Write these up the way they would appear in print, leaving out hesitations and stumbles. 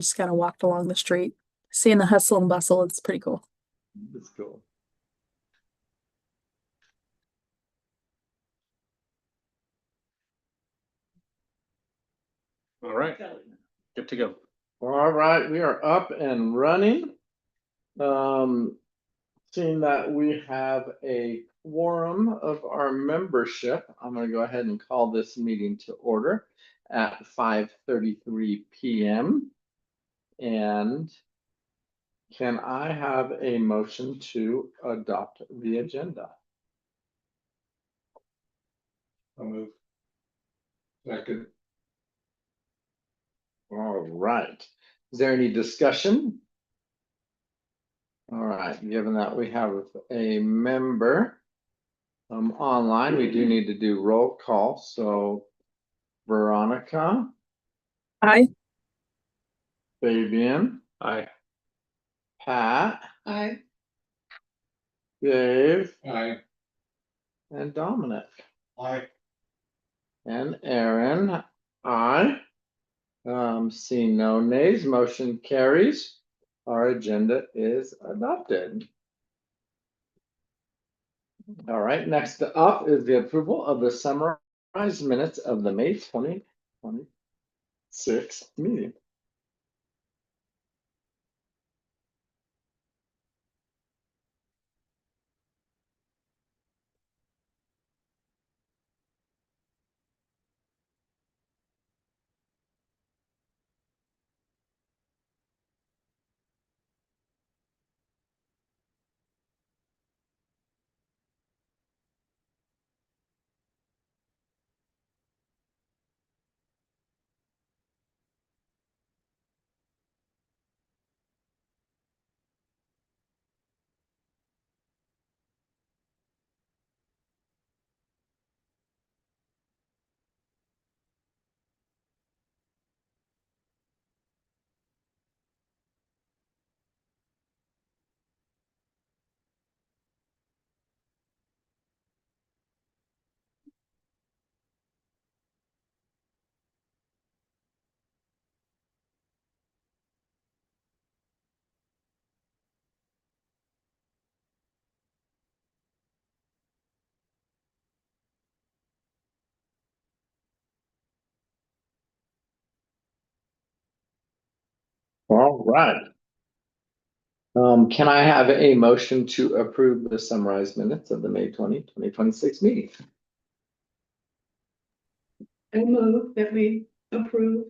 Just kind of walked along the street, seeing the hustle and bustle. It's pretty cool. That's cool. All right, good to go. All right, we are up and running. Seeing that we have a quorum of our membership, I'm going to go ahead and call this meeting to order at 5:33 p.m. And can I have a motion to adopt the agenda? I'll move. Second. All right. Is there any discussion? All right, given that we have a member online, we do need to do roll call. So Veronica, Aye. Fabian, Aye. Pat, Aye. Dave, Aye. and Dominic. Aye. And Aaron, aye. Seeing no nays, motion carries. Our agenda is adopted. All right, next up is the approval of the summarized minutes of the May 2026 meeting. All right. Can I have a motion to approve the summarized minutes of the May 2026 meeting? I move that we approve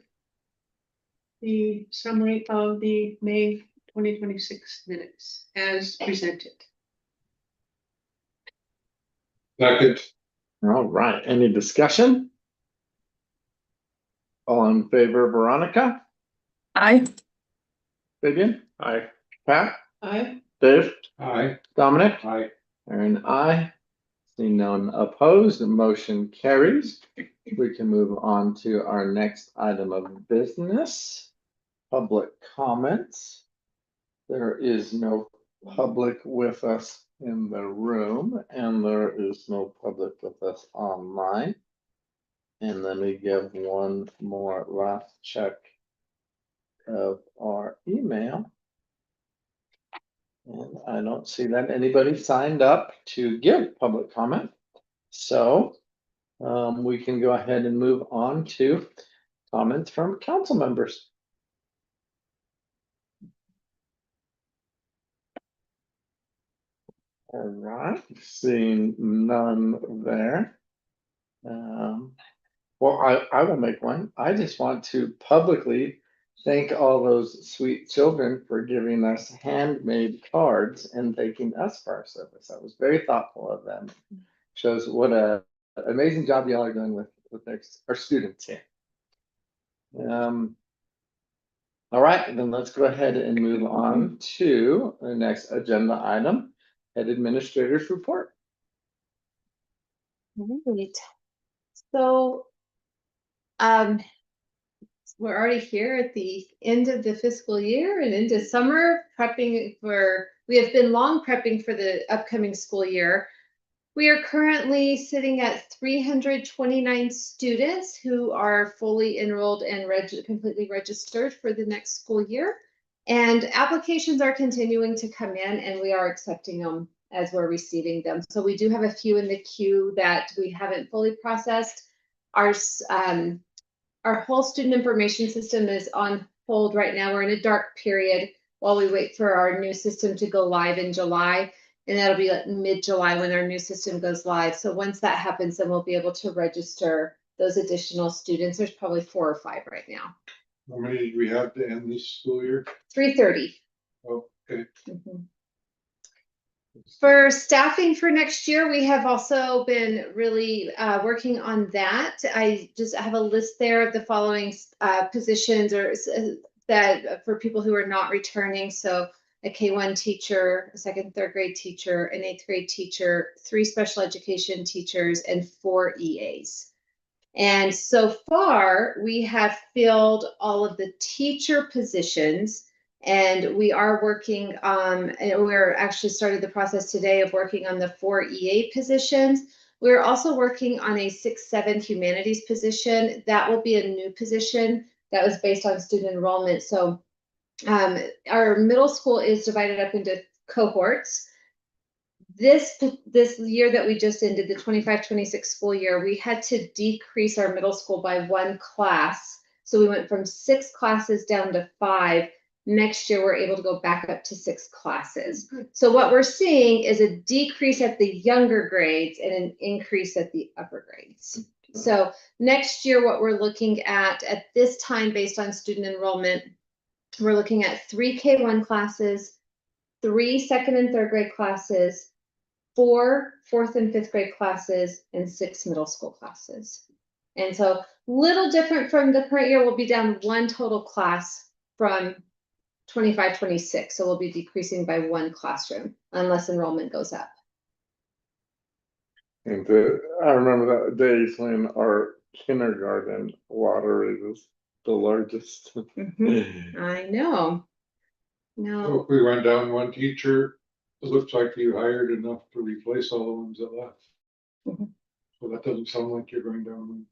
the summary of the May 2026 minutes as presented. Second. All right, any discussion? All in favor, Veronica, Aye. Fabian, Aye. Pat, Aye. Dave, Aye. Dominic, Aye. Aaron, aye. Seeing none opposed, the motion carries. We can move on to our next item of business, public comments. There is no public with us in the room, and there is no public with us online. And let me give one more last check of our email. And I don't see that anybody signed up to give public comment. So we can go ahead and move on to comments from council members. All right, seeing none there. Well, I will make one. I just want to publicly thank all those sweet children for giving us handmade cards and thanking us for our service. That was very thoughtful of them. Shows what a amazing job y'all are doing with our students here. All right, then let's go ahead and move on to the next agenda item, head administrator's report. Right. So, we're already here at the end of the fiscal year and into summer prepping we have been long prepping for the upcoming school year. We are currently sitting at 329 students who are fully enrolled and completely registered for the next school year. And applications are continuing to come in, and we are accepting them as we're receiving them. So we do have a few in the queue that we haven't fully processed. Our whole student information system is on hold right now. We're in a dark period while we wait for our new system to go live in July. And that'll be like mid-July when our new system goes live. So once that happens, then we'll be able to register those additional students. There's probably 4 or 5 right now. How many did we have to end this school year? 330. Oh, okay. For staffing for next year, we have also been really working on that. I just have a list there of the following positions or that for people who are not returning. So a K1 teacher, a 2nd and 3rd grade teacher, an 8th grade teacher, 3 special education teachers, and 4 EAs. And so far, we have filled all of the teacher positions, and we are working and we're actually started the process today of working on the 4 EA positions. We're also working on a 6-7 humanities position. That will be a new position that was based on student enrollment. So our middle school is divided up into cohorts. This year that we just ended, the 25-26 school year, we had to decrease our middle school by 1 class. So we went from 6 classes down to 5. Next year, we're able to go back up to 6 classes. So what we're seeing is a decrease at the younger grades and an increase at the upper grades. So next year, what we're looking at this time, based on student enrollment, we're looking at 3 K1 classes, 3 2nd and 3rd grade classes, 4 4th and 5th grade classes, and 6 middle school classes. And so little different from the current year, we'll be down 1 total class from 25-26. So we'll be decreasing by 1 classroom unless enrollment goes up. And I remember that days when our kindergarten water rate was the largest. I know. So No. if we went down 1 teacher, it looks like you hired enough to replace all the ones that left. So that doesn't sound like you're going down.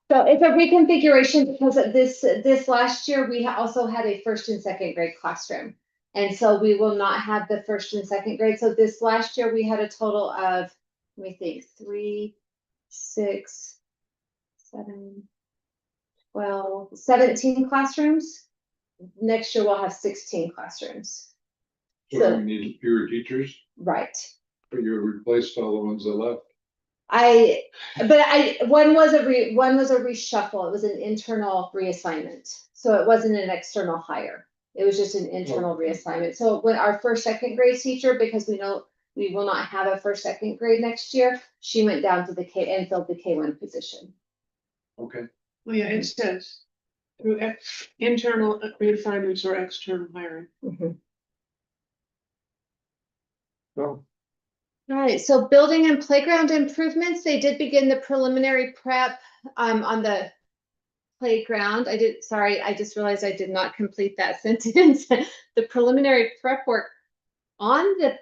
So it's a reconfiguration because this last year we also had a 1st and 2nd grade classroom, and so we will not have the 1st and 2nd grade. So this last year we had a total of, let me think, 3, 6, 7, 12, 17 classrooms. Next year we'll have 16 classrooms. So you need fewer teachers, Right. but you replaced all the ones that left. One was a reshuffle. It was an internal reassignment. So it wasn't an external hire. It was just an internal reassignment. So when our 1st, 2nd grade teacher, because we know we will not have a 1st, 2nd grade next year, she went down to the K and filled the K1 position. Okay. Oh, yeah, it says through internal reassignments or external hiring. So Right, so building and playground improvements, they did begin the preliminary prep on the playground. I just realized I did not complete that sentence. The preliminary prep work on the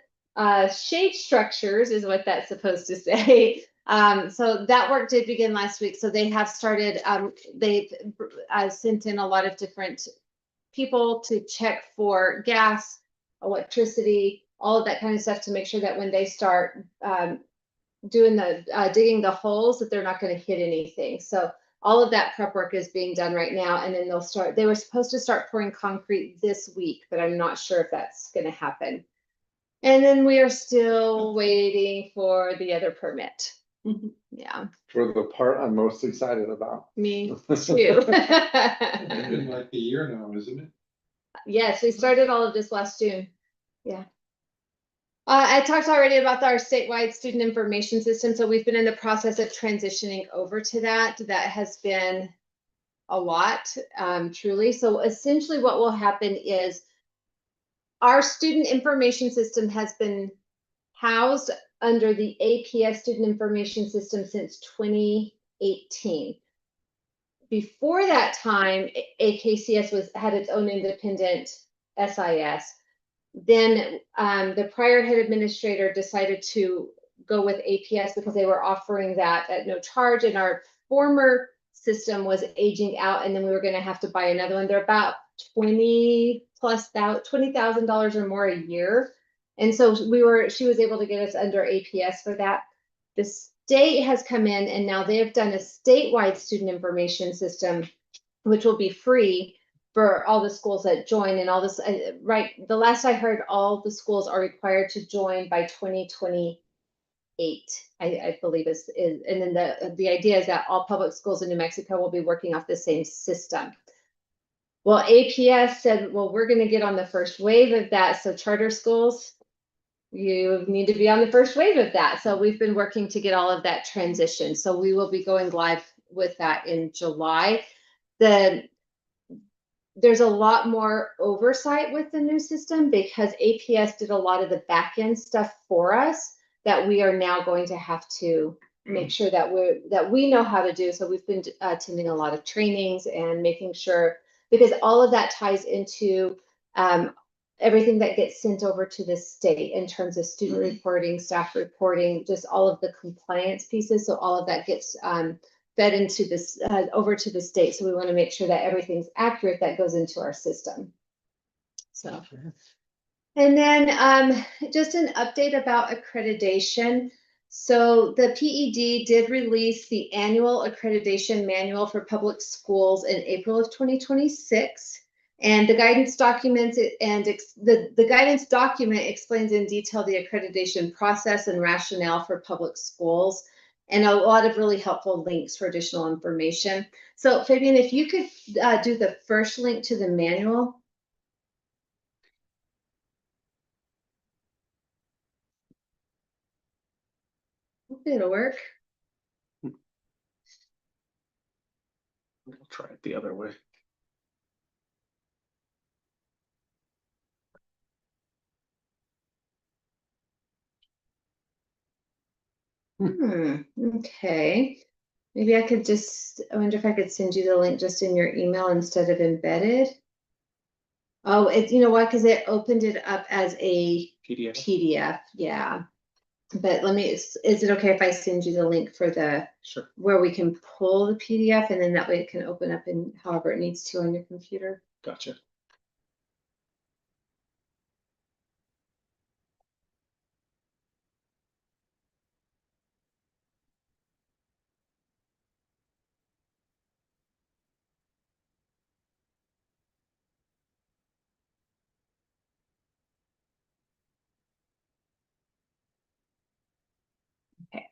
shade structures is what that's supposed to say. So that work did begin last week. So they have started, they've sent in a lot of different people to check for gas, electricity, all of that kind of stuff to make sure that when they start doing the digging the holes, that they're not going to hit anything. So all of that prep work is being done right now, and then they were supposed to start pouring concrete this week, but I'm not sure if that's going to happen. And then we are still waiting for the other permit. Yeah. for the part I'm most excited about. Me too. It's been like a year now, isn't it? Yes, we started all of this last June. Yeah. I talked already about our statewide student information system. So we've been in the process of transitioning over to that. That has been a lot, truly. So essentially what will happen is our student information system has been housed under the AKCS student information system since 2018. Before that time, AKCS had its own independent SIS. Then the prior head administrator decided to go with APS because they were offering that at no charge, and our former system was aging out, and then we were going to have to buy another one. They're about $20,000 or more a year, and so she was able to get us under APS for that. The state has come in, and now they have done a statewide student information system, which will be free for all the schools that join, and all this, right, the last I heard, all the schools are required to join by 2028, I believe and then the idea is that all public schools in New Mexico will be working off the same system. Well, APS said, well, we're going to get on the first wave of that, so charter schools, you need to be on the first wave of that. So we've been working to get all of that transition. So we will be going live with that in July. There's a lot more oversight with the new system because APS did a lot of the back end stuff for us that we are now going to have to make sure that we know how to do. So we've been attending a lot of trainings and making sure, because all of that ties into everything that gets sent over to the state in terms of student reporting, staff reporting, just all of the compliance pieces. So all of that gets fed into this over to the state. So we want to make sure that everything's accurate that goes into our system. So, and then just an update about accreditation. So the PED did release the annual accreditation manual for public schools in April of 2026. And the guidance documents the guidance document explains in detail the accreditation process and rationale for public schools, and a lot of really helpful links for additional information. So Fabian, if you could do the first link to the manual. Hopefully it'll work. I'll try it the other way. Okay. Maybe I could I wonder if I could send you the link just in your email instead of embedded. Oh, you know why? Because it opened it up as a PDF. Yeah. But is it okay if I send you the link for Sure. where we can pull the PDF, and then that way it can open up in however it needs to on your computer? Gotcha. Okay.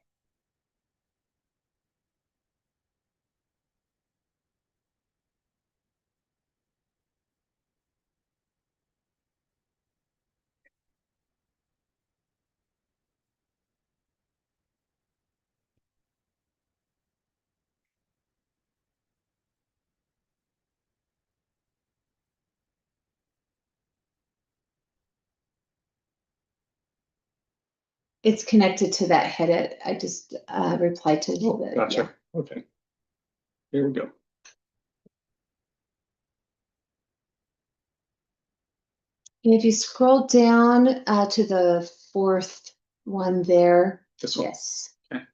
It's connected to that head. I just replied to the. Gotcha. Yeah. Okay. Here we go. And if you scroll down to the fourth one there. This one. Yes. Okay.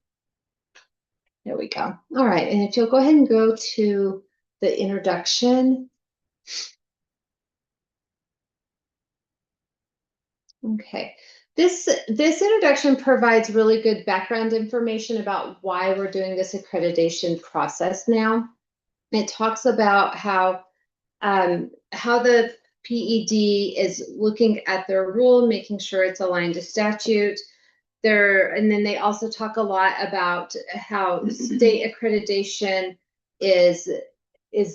There we go. All right. And if you'll go ahead and go to the introduction. Okay. This introduction provides really good background information about why we're doing this accreditation process now. It talks about how the PED is looking at their rule, making sure it's aligned to statute. And then they also talk a lot about how state accreditation is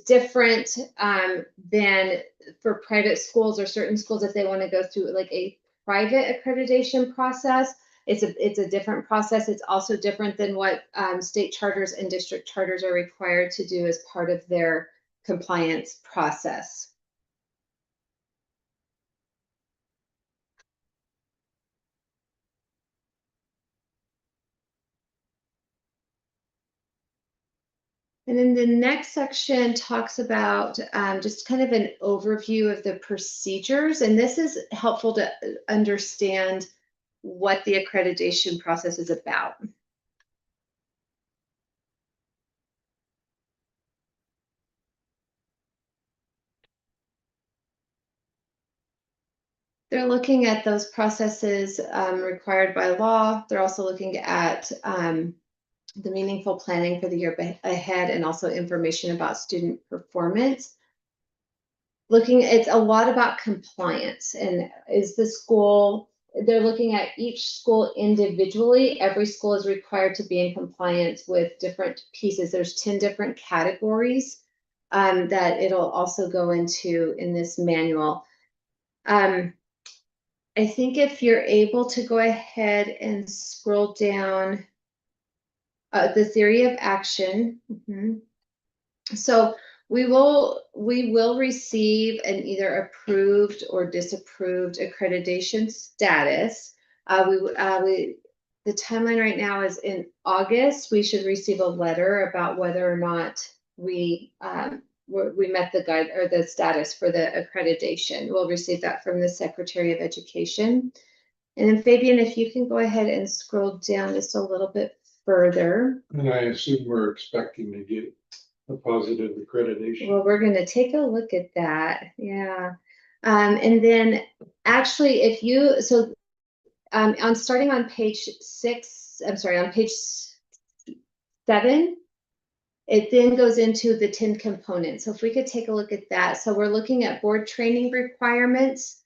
different than for private schools or certain schools if they want to go through like a private accreditation process. It's a different process. It's also different than what state charters and district charters are required to do as part of their compliance process. And then the next section talks about just kind of an overview of the procedures. And this is helpful to understand what the accreditation process is about. They're looking at those processes required by law. They're also looking at the meaningful planning for the year ahead and also information about student performance. It's a lot about compliance and is the school, they're looking at each school individually. Every school is required to be in compliance with different pieces. There's 10 different categories that it'll also go into in this manual. I think if you're able to go ahead and scroll down the theory of action. So we will receive an either approved or disapproved accreditation status. The timeline right now is in August. We should receive a letter about whether or not we met the guide or the status for the accreditation. We'll receive that from the Secretary of Education. And then Fabian, if you can go ahead and scroll down just a little bit further. And I assume we're expecting to get a positive accreditation. Well, we're going to take a look at that. Yeah. And then actually, if you, so on starting on page 6, I'm sorry, on page 7, it then goes into the 10 components. So if we could take a look at that. So we're looking at board training requirements,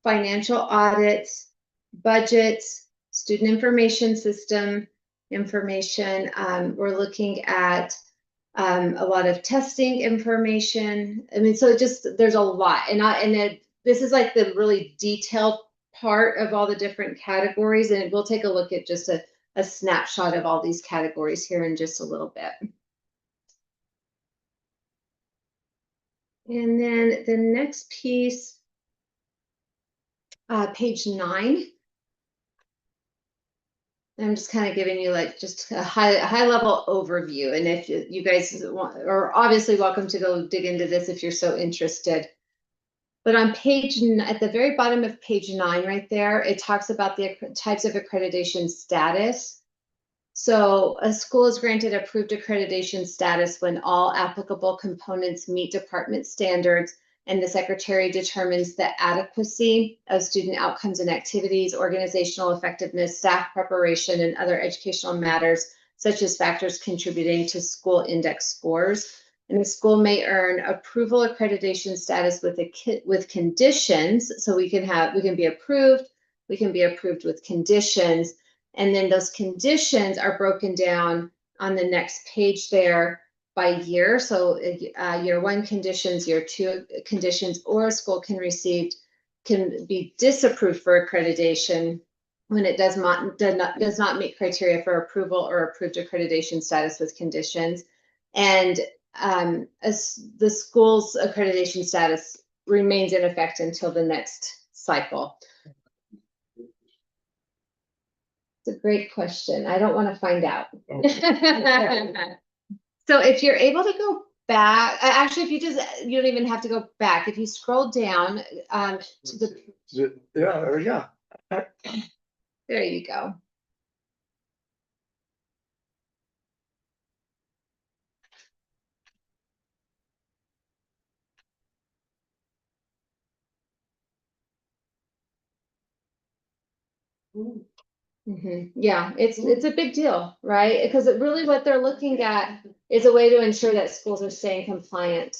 financial audits, budgets, student information system information. We're looking at a lot of testing information. I mean, so there's a lot, this is like the really detailed part of all the different categories, and we'll take a look at just a snapshot of all these categories here in just a little bit. And then the next piece, page 9. I'm just kind of giving you like just a high level overview. And if you guys are obviously welcome to go dig into this if you're so interested. But on at the very bottom of page 9 right there, it talks about the types of accreditation status. So a school is granted approved accreditation status when all applicable components meet department standards and the secretary determines the adequacy of student outcomes and activities, organizational effectiveness, staff preparation, and other educational matters, such as factors contributing to school index scores. And the school may earn approval accreditation status with conditions. So we can be approved with conditions. And then those conditions are broken down on the next page there by year. So year 1 conditions, year 2 conditions, or a school can be disapproved for accreditation when it does not meet criteria for approval or approved accreditation status with conditions. And the school's accreditation status remains in effect until the next cycle. It's a great question. I don't want to find out. Okay. So if you're able to go back, actually, you don't even have to go back. If you scroll down to the, Yeah, there we go. there you go. Yeah, it's a big deal, right? Because really what they're looking at is a way to ensure that schools are staying compliant.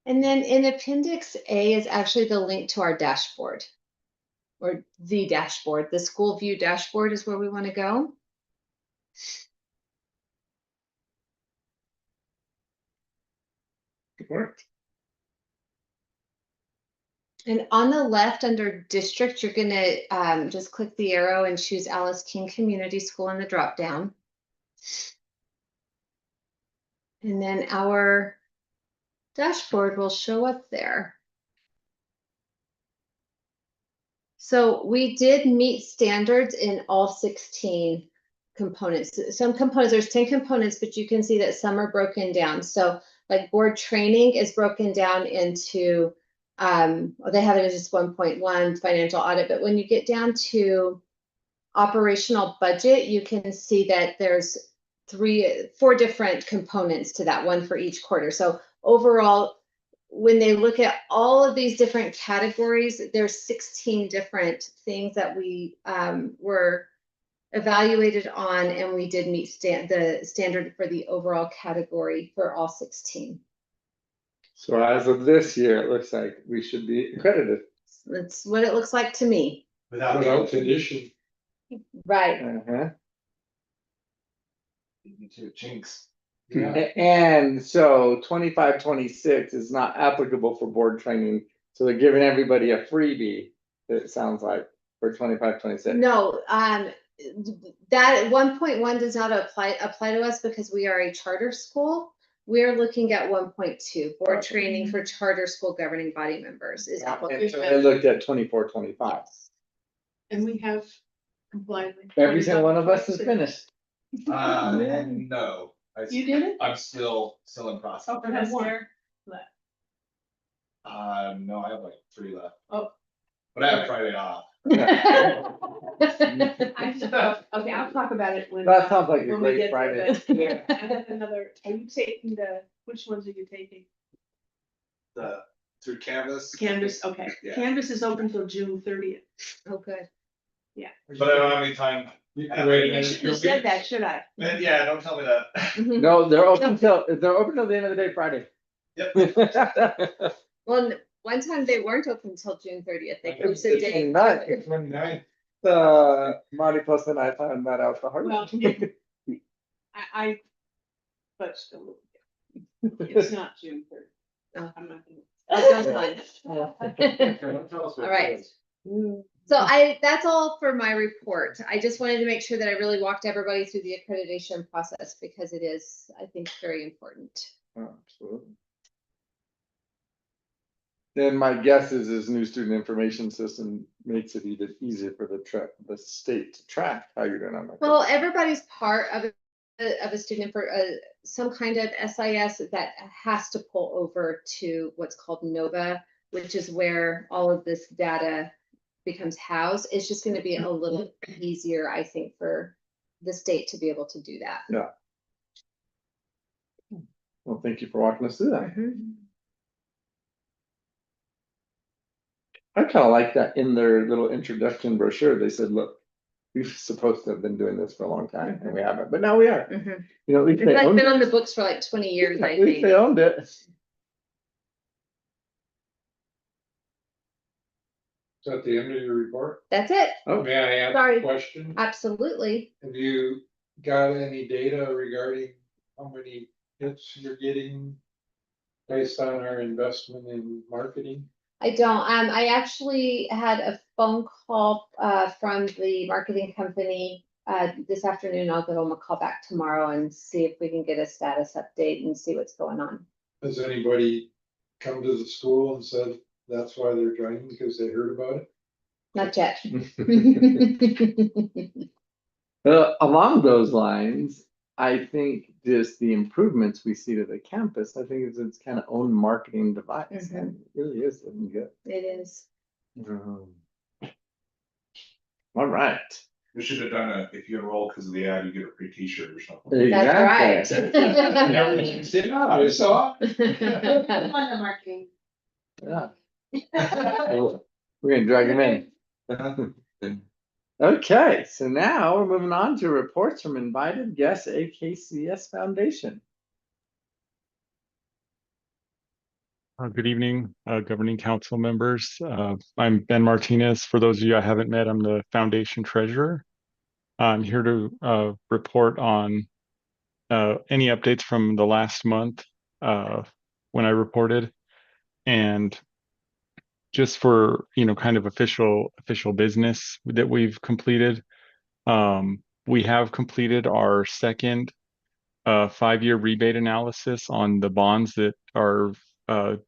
And then in Appendix A is actually the link to our dashboard, or the dashboard. The school view dashboard is where we want to go. And on the left under district, you're going to just click the arrow and choose Alice King Community School in the drop down. And then our dashboard will show up there. So we did meet standards in all 16 components. Some components, there's 10 components, but you can see that some are broken down. So like board training is broken down into, well, they have it as just 1.1 financial audit, but when you get down to operational budget, you can see that there's 4 different components to that, one for each quarter. So overall, when they look at all of these different categories, there's 16 different things that we were evaluated on, and we did meet the standard for the overall category for all 16. So as of this year, it looks like we should be accredited. That's what it looks like to me. Without condition. Right. Uh-huh. Jinx. Yeah. And so 25-26 is not applicable for board training. So they're giving everybody a freebie, it sounds like, for 25-26. No, that 1.1 does not apply to us because we are a charter school. We're looking at 1.2, board training for charter school governing body members is And applicable. so they looked at 24-25. And we have complied with. Every single one of us is finished. No. You did it? I'm still in process. Oh, that's one. No, I have like 3 left. Oh. But I have Friday off. Okay, I'll talk about it when. That sounds like a when we great get Friday. there. I have another, are you taking which ones are you taking? Through Canvas. Canvas, okay. Yeah. Canvas is open till June 30th. Oh, good. But I don't have any time. I shouldn't have said that, should I? Yeah, don't tell me that. No, they're open till the end of the day Friday. Yep. Well, one time they weren't open until June 30th. They It's posted a day. 29th. 29. Marty Post and I found that out the hard Well, way. I, but still, it's not June 30th. Oh. I'm not gonna. Oh, don't mind. All right. So that's all for my report. I just wanted to make sure that I really walked everybody through the accreditation process because it is, I think, very important. Oh, absolutely. Then my guess is this new student information system makes it even easier for the state to track how you're doing on that. Well, everybody's part of a student for some kind of SIS that has to pull over to what's called NOVA, which is where all of this data becomes housed. It's just going to be a little easier, I think, for the state to be able to do that. Yeah. Well, thank you for walking us through that. Mhm. I kind of like that in their little introduction brochure. They said, look, we're supposed to have been doing this for a long time and we haven't, but now we are. Mhm. You know, at least It's they like owned been it. on the books for like 20 years, I At least think. they owned it. Is that the end of your report? That's it. Oh, May I ask Sorry. a question? Absolutely. Have you got any data regarding how many hits you're getting based on our investment in marketing? I don't. I actually had a phone call from the marketing company this afternoon. I'll give them a call back tomorrow and see if we can get a status update and see what's going on. Has anybody come to the school and said that's why they're joining because they heard about it? Not yet. Along those lines, I think just the improvements we see to the campus, I think it's its kind of own marketing device. Mhm. And it really is looking good. It is. All right. We should have done if you enroll because of the ad, you get a free T-shirt or something. That's Exactly. right. I saw. On the marketing. Yeah. Well, we're gonna drag him in. Okay, so now we're moving on to reports from invited guests, AKCS Foundation. Good evening, governing council members. I'm Ben Martinez. For those of you I haven't met, I'm the foundation treasurer. I'm here to report on any updates from the last month when I reported, and just for kind of official business that we've completed. We have completed our second 5-year rebate analysis on the bonds that are that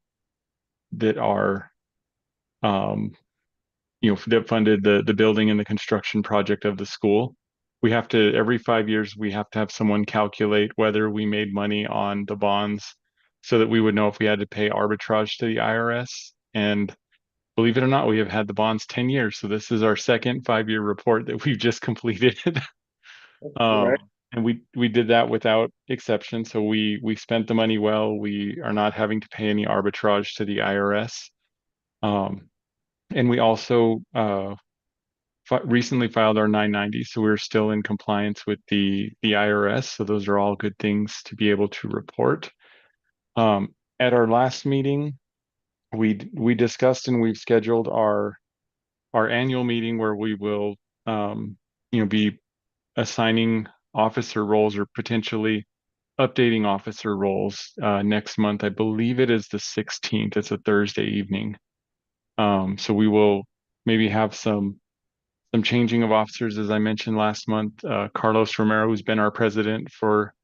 funded the building and the construction project of the school. we have to, every 5 years, we have to have someone calculate whether we made money on the bonds so that we would know if we had to pay arbitrage to the IRS. And believe it or not, we have had the bonds 10 years. So this is our second 5-year report that we've just completed. Right. And we did that without exception. So we spent the money well. We are not having to pay any arbitrage to the IRS. And we also recently filed our 990, so we're still in compliance with the IRS. So those are all good things to be able to report. At our last meeting, we discussed and we've scheduled our annual meeting where we will be assigning officer roles or potentially updating officer roles next month. I believe it is the 16th. It's a Thursday evening. So we will maybe have some changing of officers, as I mentioned last month. Carlos Romero, who's been our president for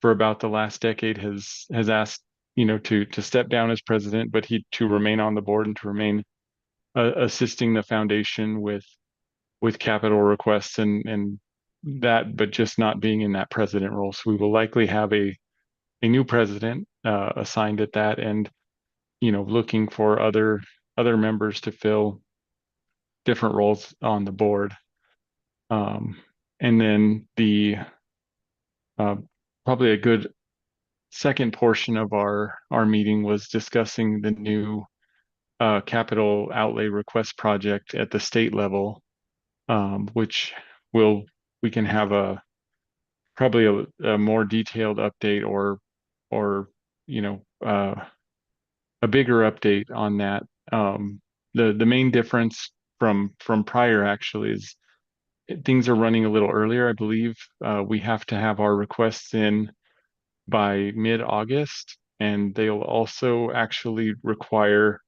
about the last decade, has asked to step down as president, but he to remain on the board and to remain assisting the foundation with capital requests and that, but just not being in that president role. So we will likely have a new president assigned at that, and looking for other members to fill different roles on the board. And then the probably a good second portion of our meeting was discussing the new capital outlay request project at the state level, which we can have probably a more detailed update or a bigger update on that. The main difference from prior actually is things are running a little earlier. I believe we have to have our requests in by mid-August, and they'll also actually require,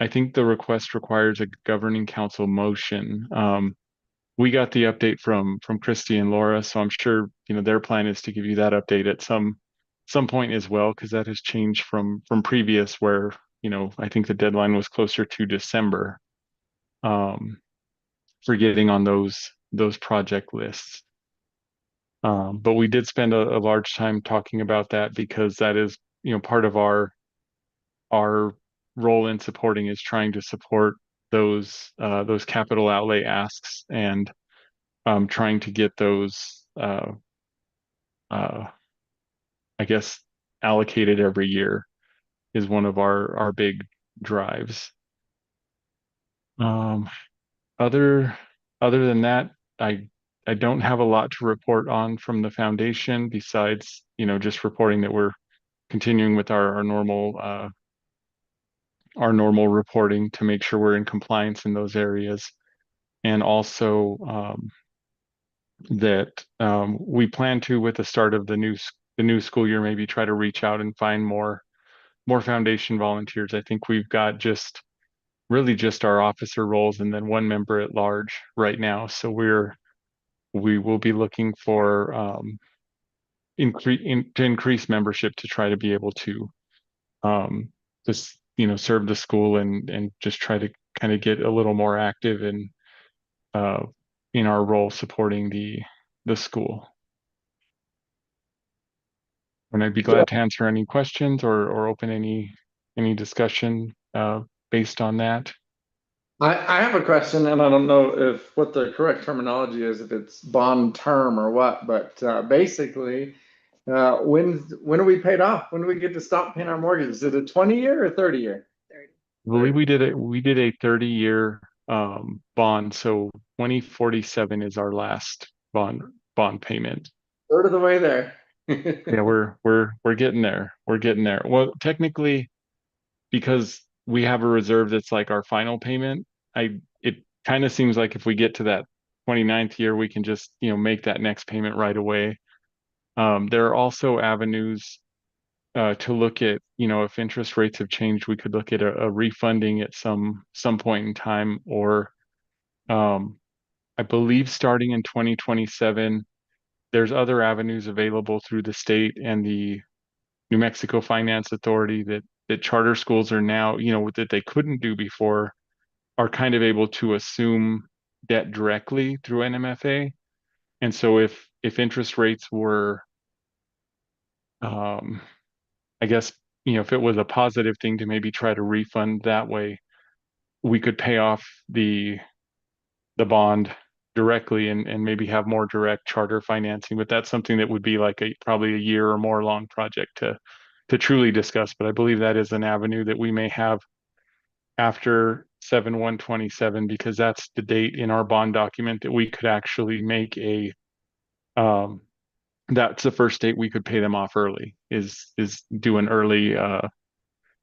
I think the request requires a governing council motion. We got the update from Christy and Laura, so I'm sure their plan is to give you that update at some point as well, because that has changed from previous where I think the deadline was closer to December for getting on those project lists. But we did spend a large time talking about that because that is part of our role in supporting is trying to support those capital outlay asks and trying to get those I guess allocated every year is one of our big drives. Other than that, I don't have a lot to report on from the foundation besides just reporting that we're continuing with our normal reporting to make sure we're in compliance in those areas, and also that we plan to, with the start of the new school year, maybe try to reach out and find more foundation volunteers. I think we've got really just our officer roles and then one member at large right now. So we will be looking for to increase membership to try to be able to just serve the school and just try to kind of get a little more active in our role supporting the school. And I'd be glad to answer any questions or open any discussion based on that. I have a question, and I don't know if what the correct terminology is, if it's bond term or what, but basically, when are we paid off? When do we get to stop paying our mortgage? Is it a 20-year or 30-year? I believe we did a 30-year bond, so 2047 is our last bond payment. Third of the way there. Yeah, we're getting there. We're getting there. Well, technically, because we have a reserve that's like our final payment, it kind of seems like if we get to that 29th year, we can just make that next payment right away. There are also avenues to look at, if interest rates have changed, we could look at a refunding at some point in time, or I believe starting in 2027, there's other avenues available through the state and the New Mexico Finance Authority that charter schools are now, that they couldn't do before, are kind of able to assume debt directly through NMFA. And so if interest rates were, I guess, if it was a positive thing to maybe try to refund that way, we could pay off the bond directly and maybe have more direct charter financing. But that's something that would be like probably a year or more long project to truly discuss. But I believe that is an avenue that we may have after 7/1/27, because that's the date in our bond document that we could actually make um that's the first date we could pay them off early, is do an early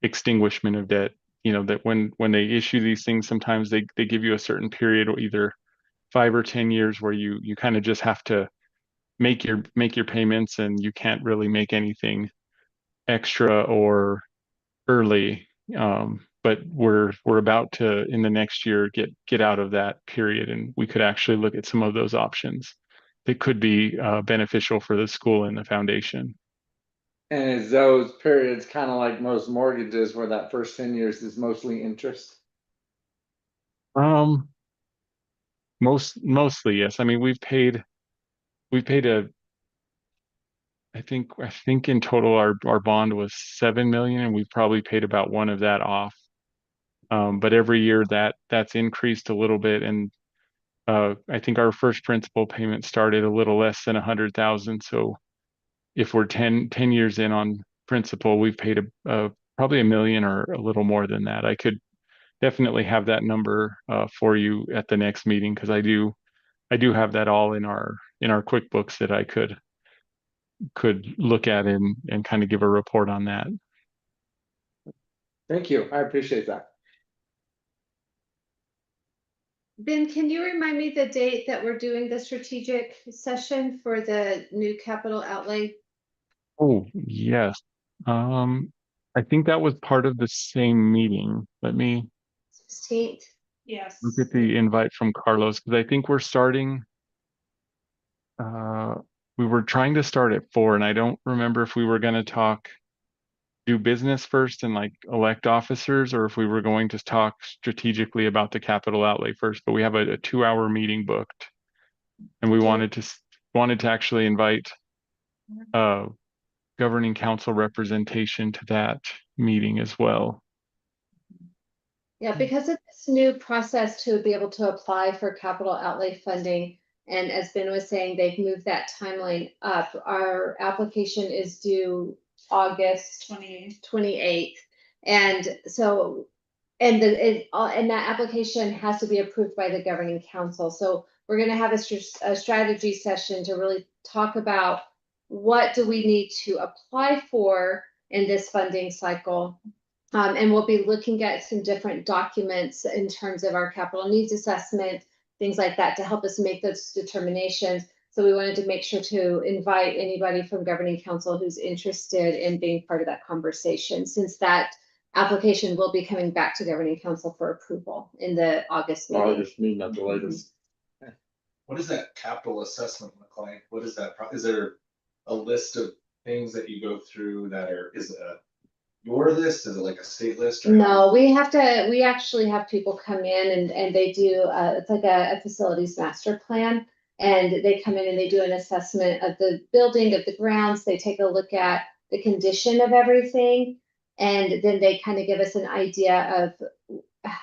extinguishment of debt. That when they issue these things, sometimes they give you a certain period, or either 5 or 10 years, where you kind of just have to make your payments, and you can't really make anything extra or early. But we're about to, in the next year, get out of that period, and we could actually look at some of those options that could be beneficial for the school and the foundation. And is those periods kind of like most mortgages, where that first 10 years is mostly interest? Um, mostly, yes. I mean, we've paid I think in total our bond was 7 million, and we've probably paid about one of that off. But every year that's increased a little bit, and I think our first principal payment started a little less than 100,000. So if we're 10 years in on principal, we've paid probably 1 million or a little more than that. I could definitely have that number for you at the next meeting, because I do have that all in our QuickBooks that I could look at and kind of give a report on that. Thank you. I appreciate that. Ben, can you remind me the date that we're doing the strategic session for the new capital outlay? Oh, yes. I think that was part of the same meeting. Let me 16th. Yes. look at the invite from Carlos, because I think we're starting. Uh, we were trying to start at 4, and I don't remember if we were going to do business first and like elect officers, or if we were going to talk strategically about the capital outlay first. But we have a 2-hour meeting booked, and we wanted to actually invite uh governing council representation to that meeting as well. Yeah, because of this new process to be able to apply for capital outlay funding, and as Ben was saying, they've moved that timeline up. Our application is due August 28th. And so, and that application has to be approved by the governing council. So we're going to have a strategy session to really talk about what do we need to apply for in this funding cycle. And we'll be looking at some different documents in terms of our capital needs assessment, things like that, to help us make those determinations. So we wanted to make sure to invite anybody from governing council who's interested in being part of that conversation, since that application will be coming back to governing council for approval in the August meeting. August meeting at the latest. What does that capital assessment look like? What is that? Is there a list of things that you go through is it your list? Is it like a state list? No, we actually have people come in and they do, it's like a facilities master plan. And they come in and they do an assessment of the building, of the grounds. They take a look at the condition of everything. And then they kind of give us an idea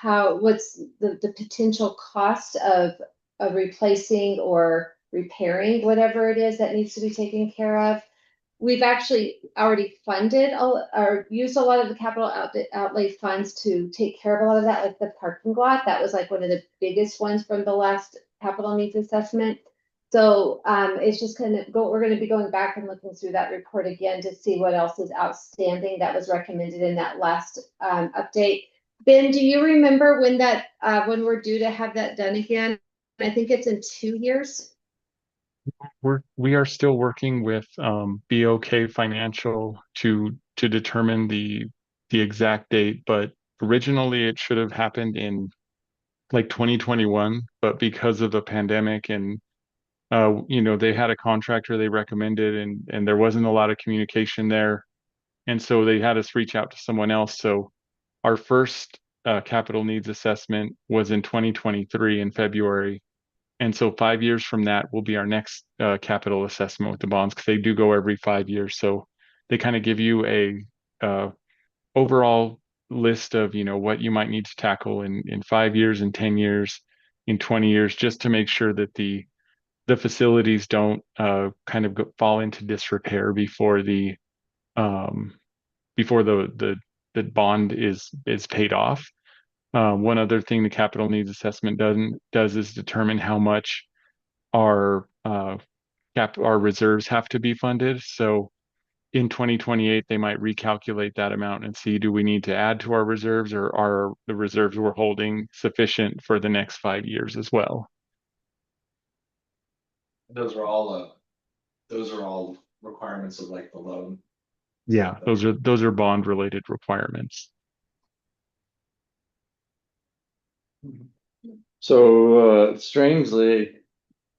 of what's the potential cost of replacing or repairing whatever it is that needs to be taken care of. We've actually already funded or used a lot of the capital outlay funds to take care of a lot of that, like the parking lot. That was like one of the biggest ones from the last capital needs assessment. So it's just we're going to be going back and looking through that report again to see what else is outstanding that was recommended in that last update. Ben, do you remember when when we're due to have that done again? I think it's in 2 years. We are still working with BOK Financial to determine the exact date, but originally it should have happened in like 2021, but because of the pandemic and they had a contractor they recommended, and there wasn't a lot of communication there, and so they had us reach out to someone else. So our first capital needs assessment was in 2023 in February, And so 5 years from that will be our next capital assessment with the bonds, because they do go every 5 years. So they kind of give you a overall list of, what you might need to tackle in 5 years, in 10 years, in 20 years, just to make sure that the facilities don't kind of fall into disrepair before the the bond is paid off. One other thing the capital needs assessment does is determine how much our our reserves have to be funded. So in 2028, they might recalculate that amount and see, do we need to add to our reserves, or are the reserves we're holding sufficient for the next 5 years as well? Those are all requirements of like the loan. Yeah, those are bond related requirements. So strangely,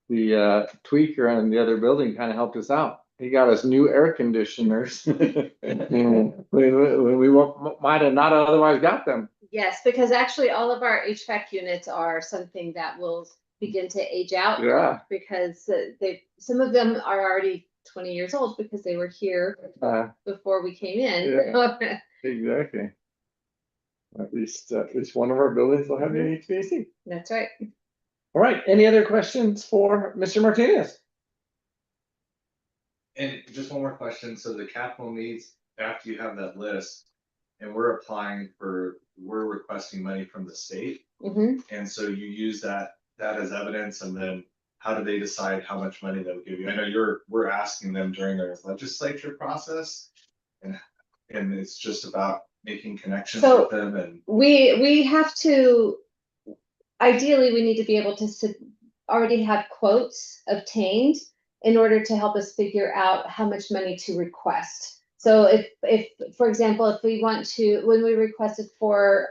the tweaker on the other building kind of helped us out. He got us new air conditioners. When we might have not otherwise got them. Yes, because actually all of our HVAC units are something that will begin to age out. Yeah. Because some of them are already 20 years old because they were here before we came in. Yeah. Exactly. At least one of our buildings will have the HVAC. That's right. All right. Any other questions for Mr. Martinez? And just one more question. So the capital needs, after you have that list, and we're requesting money from the state. Mhm. And so you use that as evidence, and then how do they decide how much money they'll give you? I know we're asking them during their legislature process, and it's just about making connections So with them. And we have to, ideally, we need to be able to already have quotes obtained in order to help us figure out how much money to request. So if for example, if we want to, when we requested for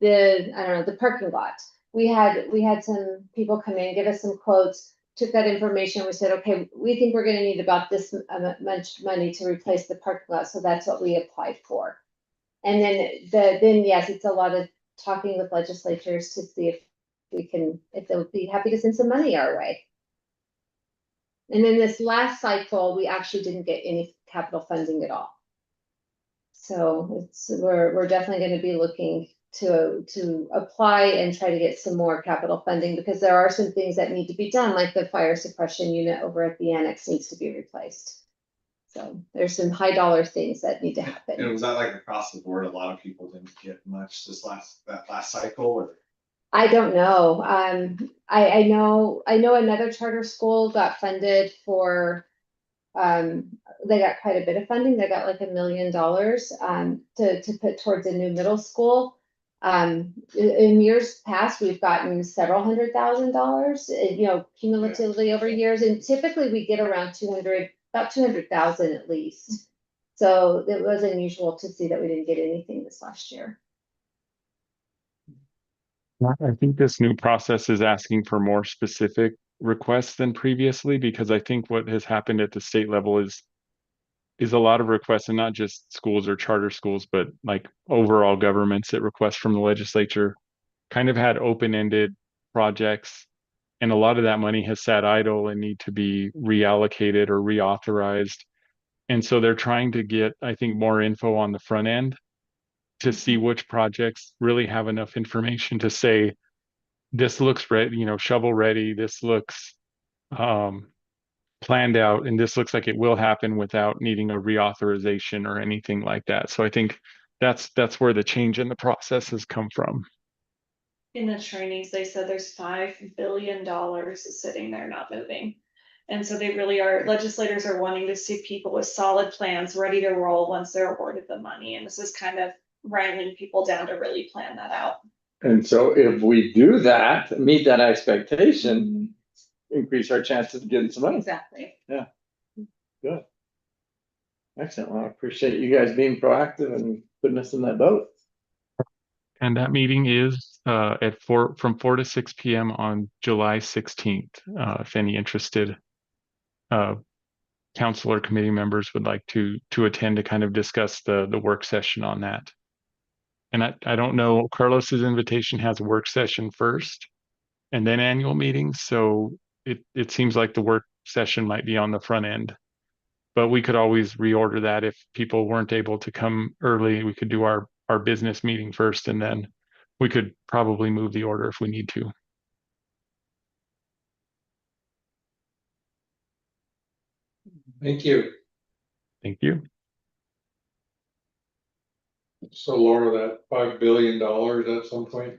the parking lot, we had some people come in, give us some quotes, took that information, we said, okay, we think we're gonna need about this much money to replace the parking lot, so that's what we applied for. And then yes, it's a lot of talking with legislatures to see if they'll be happy to send some money our way. And then this last cycle, we actually didn't get any capital funding at all. So we're definitely going to be looking to apply and try to get some more capital funding, because there are some things that need to be done, like the fire suppression unit over at the annex needs to be replaced. So there's some high dollar things that need to happen. And was that like across the board? A lot of people didn't get much that last cycle, or? I don't know. I know another charter school got funded for, they got quite a bit of funding. They got like $1 million to put towards a new middle school. In years past, we've gotten several $100,000, cumulatively over years, and typically we get around about 200,000 at least. So it was unusual to see that we didn't get anything this last year. I think this new process is asking for more specific requests than previously, because I think what has happened at the state level is a lot of requests, and not just schools or charter schools, but like overall governments that request from the legislature kind of had open-ended projects, and a lot of that money has sat idle and need to be reallocated or reauthorized. And so they're trying to get, I think, more info on the front end to see which projects really have enough information to say, this looks ready, shovel ready, this looks planned out, and this looks like it will happen without needing a reauthorization or anything like that. So I think that's where the change in the process has come from. In the trainings, they said there's $5 billion sitting there not moving. And so they really are, legislators are wanting to see people with solid plans ready to roll once they're awarded the money. And this is kind of wrangling people down to really plan that out. And so if we do that, meet that expectation, increase our chances of getting some money. Exactly. Yeah. Good. Excellent. Well, I appreciate you guys being proactive and putting us in that boat. And that meeting is from 4 to 6 p.m. on July 16th. If any interested council or committee members would like to attend to kind of discuss the work session on that. And I don't know, Carlos's invitation has a work session first. and then annual meetings. So it seems like the work session might be on the front end. But we could always reorder that if people weren't able to come early. We could do our business meeting first, and then we could probably move the order if we need to. Thank you. Thank you. So Laura, that $5 billion at some point,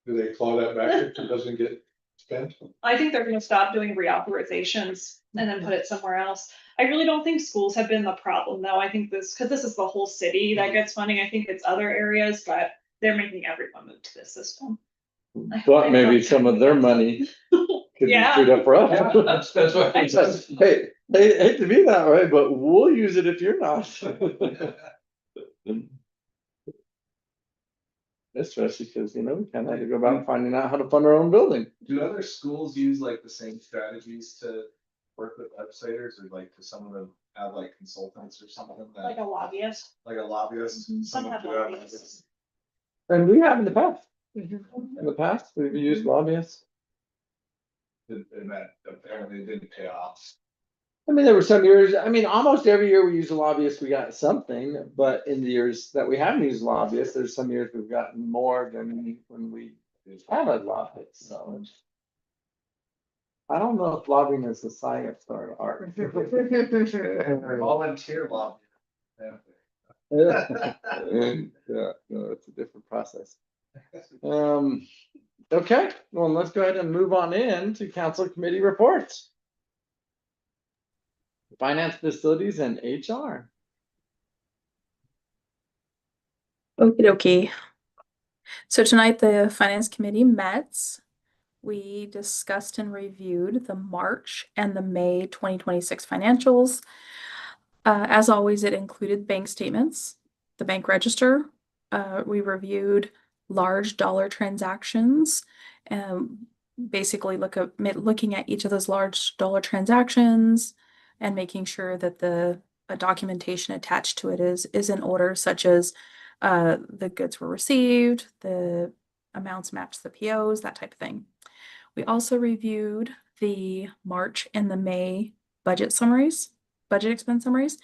do they claw that back if it doesn't get spent? I think they're gonna stop doing reauthorizations and then put it somewhere else. I really don't think schools have been the problem, though. I think because this is the whole city that gets funding. I think it's other areas, but they're making everyone move to this system. But maybe some of their money could be Yeah. freed up for Yeah, us. that's what I said. Hey, hate to be that way, but we'll use it if you're not. Especially because, we kind of have to go about finding out how to fund our own building. Do other schools use like the same strategies to work with legislators, or like, do some of them have like consultants or something Like that, a lobbyist. like a lobbyist? Mhm, some someone have to have- lobbyists. And we have in the past. In the past, we've used lobbyists. And that apparently didn't pay off. I mean, there were some years, almost every year we use a lobbyist, we got something, but in the years that we haven't used lobbyists, there's some years we've gotten more than when we had a lobbyist, so. I don't know if lobbying is a science or an art. Volunteer lobby. Yeah, no, it's a different process. Okay, well, let's go ahead and move on in to council committee reports. Finance, facilities, and HR. Okie dokie. So tonight the finance committee met. We discussed and reviewed the March and the May 2026 financials. As always, it included bank statements, the bank register. We reviewed large dollar transactions, basically looking at each of those large dollar transactions and making sure that the documentation attached to it is in order, such as the goods were received, the amounts mapped to the POs, that type of thing. We also reviewed the March and the May budget expense summaries.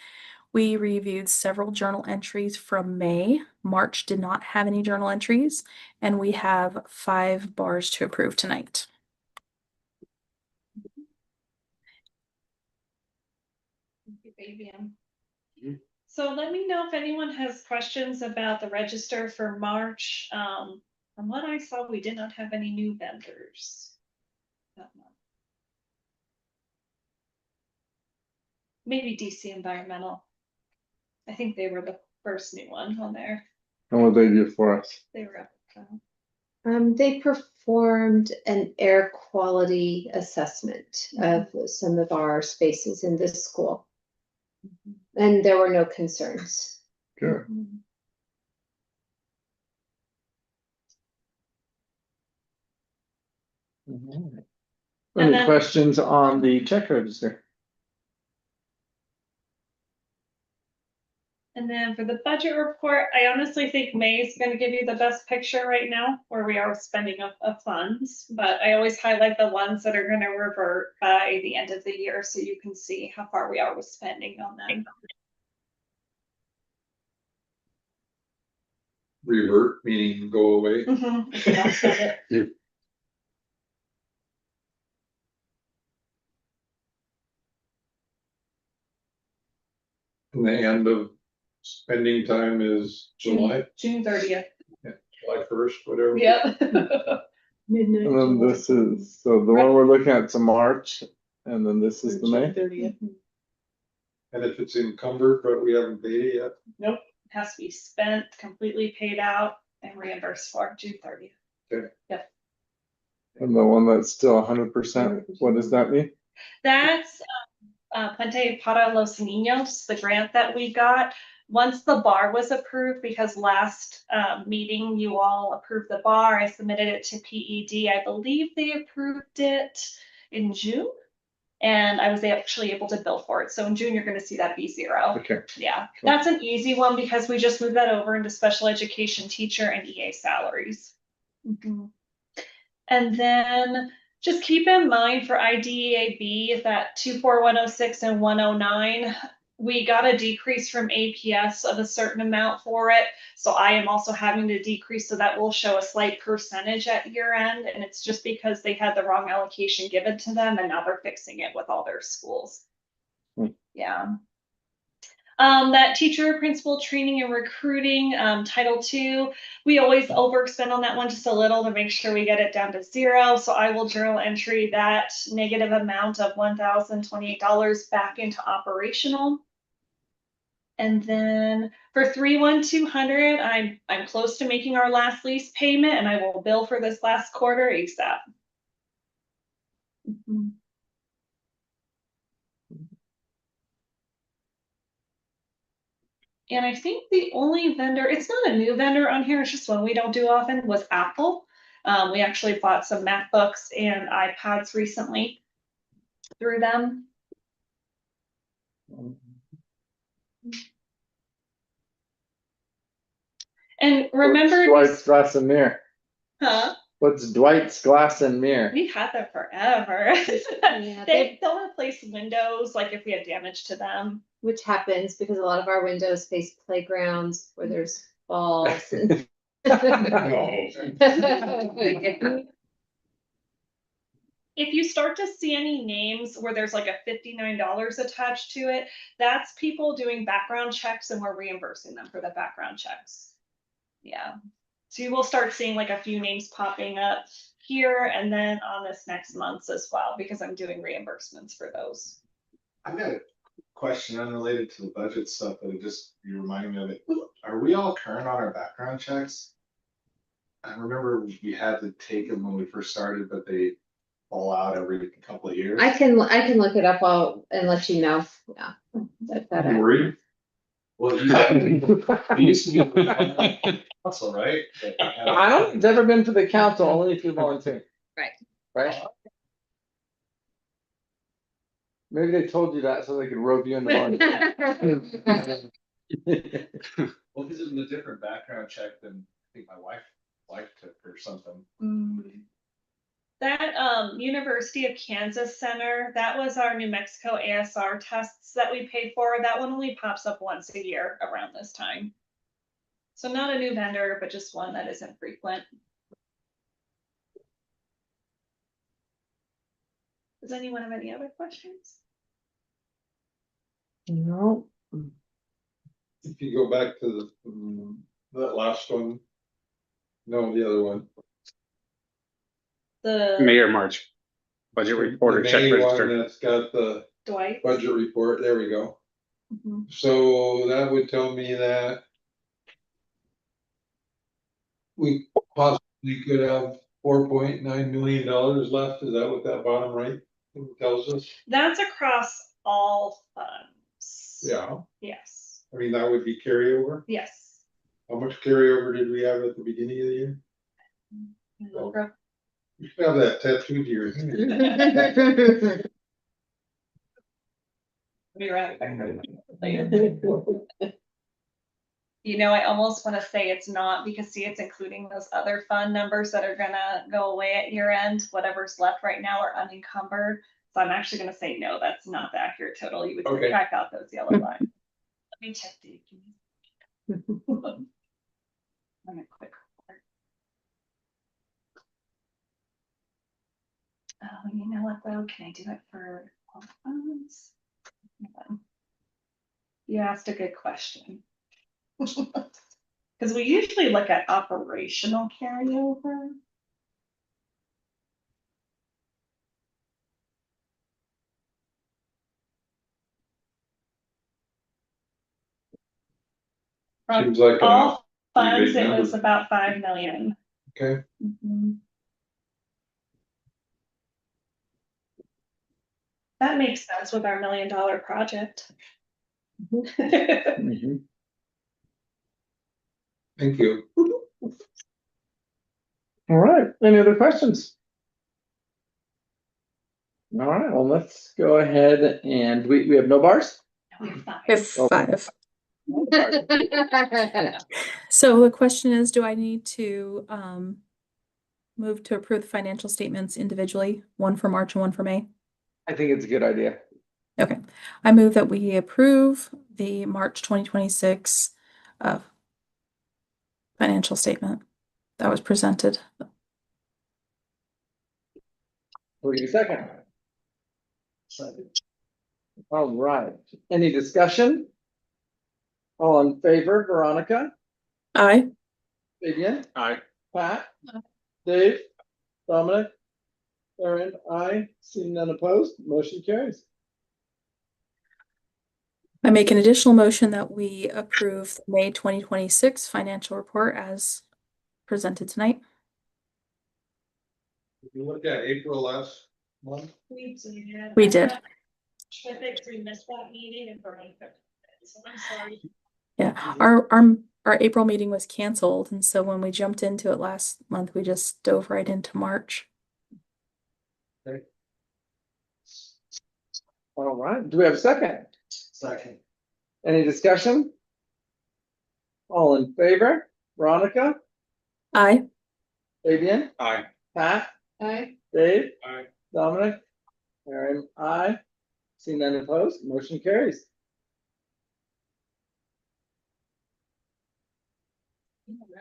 We reviewed several journal entries from May. March did not have any journal entries, and we have 5 bars to approve tonight. Thank you, Fabian. So let me know if anyone has questions about the register for March. From what I saw, we did not have any new vendors that month. Maybe DC Environmental. I think they were the first new one on there. And what they do for us? They were up. They performed an air quality assessment of some of our spaces in this school, and there were no concerns. Good. And Any then- questions on the check register? And then for the budget report, I honestly think May is going to give you the best picture right now, where we are spending of funds. But I always highlight the ones that are going to revert by the end of the year, so you can see how far we are with spending on them. Revert, meaning go away. If we don't spend it. And the end of spending time is July, June 30th. July 1st, whatever. Yep. Midnight. And then this is, so the one we're looking at is March, and then this is the May. 30th. And if it's encumbered, but we haven't paid it yet, Nope, has to be spent, completely paid out and reimbursed for June 30th. And the one that's still 100%, what does that mean? That's Puente para los Niños, the grant that we got. Once the bar was approved, because last meeting you all approved the bar, I submitted it to PED. I believe they approved it in June. And I was actually able to bill for it. So in June, you're going to see that be 0. Okay. Yeah, that's an easy one because we just moved that over into special education teacher and EA salaries. And then just keep in mind for IDEAB that 24106 and 109, we got a decrease from APS of a certain amount for it. So I am also having to decrease, so that will show a slight percentage at year end. And it's just because they had the wrong allocation given to them and now they're fixing it with all their schools. Yeah. That teacher, principal training and recruiting, Title II, we always overspend on that one just a little to make sure we get it down to 0. So I will journal entry that negative amount of $1,028 back into operational. And then for 31200, I'm close to making our last lease payment, and I will bill for this last quarter ASAP. And I think the only vendor, it's not a new vendor on here, it's just one we don't do often, was Apple. We actually bought some MacBooks and iPads recently through them. And remember, Dwight's glass and mirror. huh? What's Dwight's glass and mirror? We've had them forever. Yeah, They'll replace windows, like if we have damage to them. which happens because a lot of our windows face playgrounds where there's balls. And If you start to see any names where there's like a $59 attached to it, that's people doing background checks and we're reimbursing them for the background checks. Yeah. So you will start seeing like a few names popping up here and then on this next month's as well, because I'm doing reimbursements for those. I've got a question unrelated to the budget stuff, but you reminded me of it. Are we all current on our background checks? I remember we had to take them when we first started, but they fall out every couple of years. I can look it up and let you know. Yeah. You worried? Well, you used to be also, right? I don't, it's never been for the council, only if you volunteer. Right. Right? Maybe they told you that so they could rope you into volunteering. Well, because it was a different background check than I think my wife took or something. That University of Kansas Center, that was our New Mexico ASR tests that we paid for. That one only pops up once a year around this time. So not a new vendor, but just one that isn't frequent. Does anyone have any other questions? No. If you go back to that last one. No, the other one. The May or March budget report or The check May one register. that's got the Dwight. budget report, there we go. Mhm. So that would tell me that we possibly could have $4.9 million left. Is that what that bottom right tells us? That's across all funds. Yeah, Yes. I mean, that would be carryover. Yes. How much carryover did we have at the beginning of the year? You should have that tattooed here. Be right back later. You know, I almost want to say it's not, because see, it's including those other fund numbers that are gonna go away at year end. Whatever's left right now are unencumbered. So I'm actually gonna say, no, that's not the accurate total. You would Okay. subtract out those yellow lines. Let me check the. I'm a quick. Oh, you know what though? Can I do it for all funds? You asked a good question. Because we usually look at operational carryover. From Seems like all pretty funds, big it was number. about 5 million. Okay. That makes sense with our $1 million project. Thank you. All right, any other questions? All right, well, let's go ahead and we have no bars? We have 5. We have 5. So the question is, do I need to move to approve the financial statements individually, one for March and one for May. I think it's a good idea. Okay, I move that we approve the March 2026 financial statement that was presented. Will you second? All right. Any discussion? All in favor, Veronica, Aye. Vivian, Aye. Pat, Dave, Dominic, Aaron, aye. Seeing none opposed, motion carries. I make an additional motion that we approve the May 2026 financial report as presented tonight. If you look at April last month, We did. We did. I think we missed that meeting and so I'm sorry. Yeah, our April meeting was canceled, and so when we jumped into it last month, we just dove right into March. All right. Do we have a second? Second. Any discussion? All in favor, Veronica, Aye. Fabian, Aye. Pat, Aye. Dave, Aye. Dominic, Aaron, aye. Seeing none opposed, motion carries.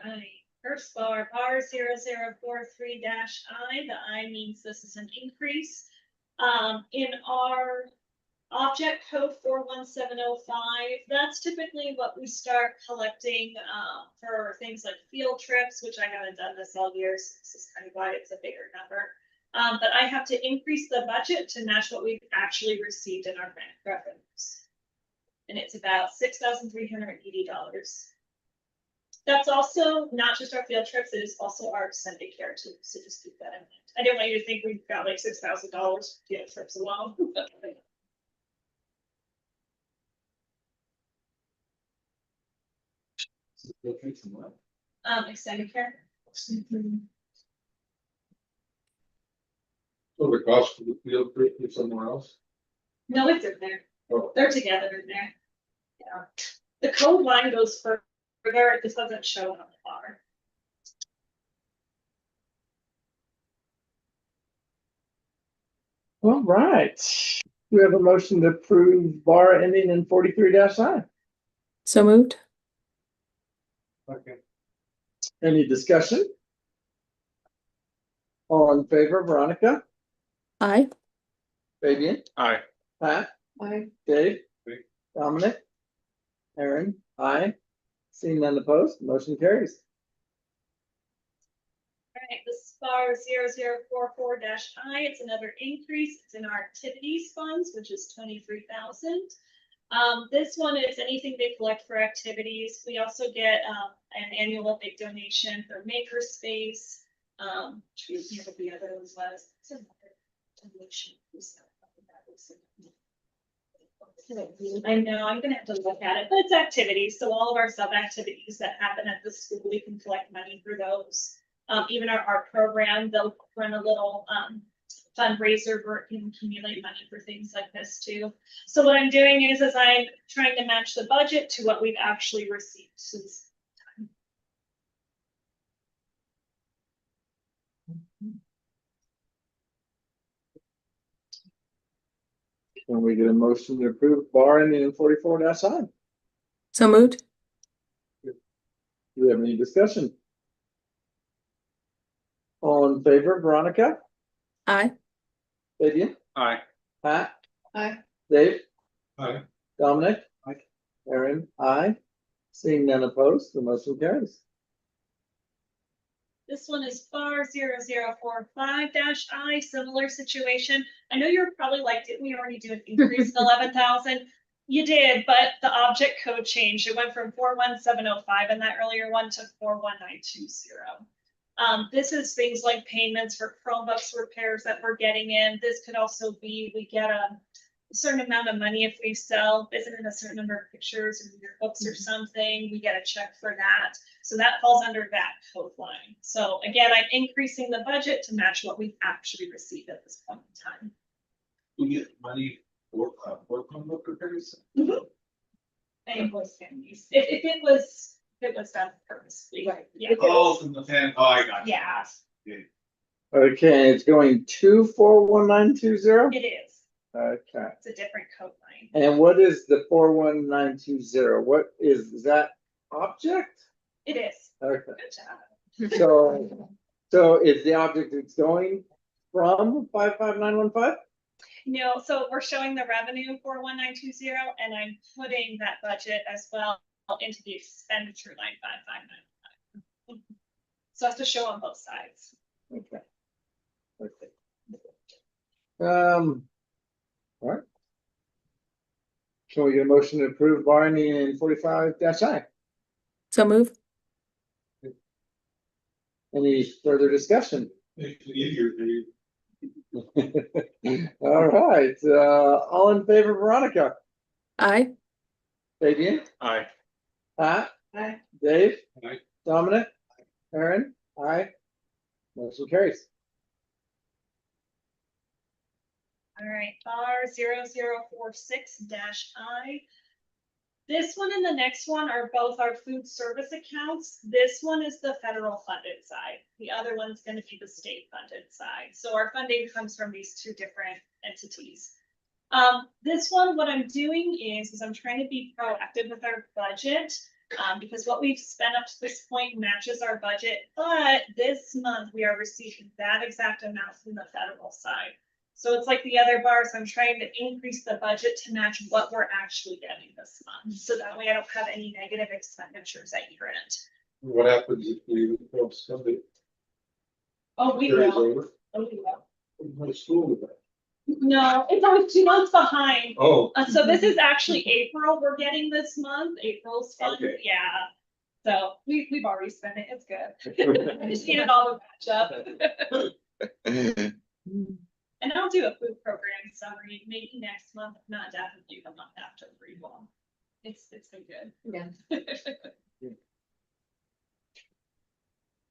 Right, first bar, bar 0043-I, the I means this is an increase. In our object code 41705, that's typically what we start collecting, for things like field trips, which I haven't done this all year, so this is kind of why it's a bigger number. But I have to increase the budget to match what we've actually received in our grant revenues. And it's about $6,380. That's also not just our field trips, it is also our extended care too, so just keep that in mind. I didn't want you to think we've got like $6,000 field trips alone. Extended care. so the cost of the field trip is somewhere else. No, it's in there. Oh. They're together in there. Yeah. The code line goes further, this doesn't show on the bar. All right. We have a motion to approve bar ending in 43-9. So moved. Okay. Any discussion? All in favor, Veronica, Aye. Fabian, Aye. Pat, Aye. Dave, Aye. Dominic, Aaron, aye. Seeing none opposed, motion carries. All right, this bar 0044-I, it's another increase. It's in our activities funds, which is 23,000. This one is anything they collect for activities. We also get an annual big donation for makerspace. The other ones was donation. I know, I'm gonna have to look at it, but it's activities. So all of our sub activities that happen at the school, we can collect money for those. Even our art program, they'll run a little fundraiser where it can accumulate money for things like this too. So what I'm doing is I'm trying to match the budget to what we've actually received since time. Can we get a motion to approve bar ending in 44-I? So moved. Do we have any discussion? All in favor, Veronica, Aye. Fabian, Aye. Pat, Aye. Dave, Aye. Dominic, Aaron, aye. Seeing none opposed, the motion carries. This one is bar 0045-I, similar situation. I know you're probably like, didn't we already do an increase of 11,000? You did, but the object code changed. It went from 41705 in that earlier one to 41920. This is things like payments for Chromebooks repairs that we're getting in. This could also be, we get a certain amount of money if we sell, visit in a certain number of pictures or your books or something, we get a check for that. So that falls under that code line. So again, I'm increasing the budget to match what we've actually received at this point in time. We get money for Chromebook repairs? I invoice families. If it was done purposely. Right. Yeah. Oh, from the fan, oh, I got you. Yeah. Okay, it's going 241920? It is. Okay. It's a different code line. And what is the 41920? What is that object? It is. Okay. Good job. So is the object it's going from 55915? No, so we're showing the revenue for 1920, and I'm putting that budget as well into the expenditure line 5595. So I have to show on both sides. Okay. All right. Can we get a motion to approve Barney in 45-I? So move. Any further discussion? Make it easier for you. All right, all in favor, Veronica? Aye. Fabian? Aye. Pat? Aye. Dave? Aye. Dominic? Aaron? Aye. Motion carries. All right, R0046-I. This one and the next one are both our food service accounts. This one is the federal funded side. The other one's going to be the state funded side. So our funding comes from these two different entities. This one, what I'm doing is I'm trying to be proactive with our budget, because what we've spent up to this point matches our budget. But this month we are receiving that exact amount from the federal side. So it's like the other bars, I'm trying to increase the budget to match what we're actually getting this month. So that way I don't have any negative expenditures at year end. What happens if we don't spend it? Oh, we Carries will. over? Oh, we will. What is school with that? No, it's always 2 months behind. Oh. So this is actually April we're getting this month. April's fund, Okay. yeah. So we've already spent it. It's good. I just need it all to match up. And I'll do a food program summary, maybe next month, if not definitely the month after for you all. It's been good. Yeah.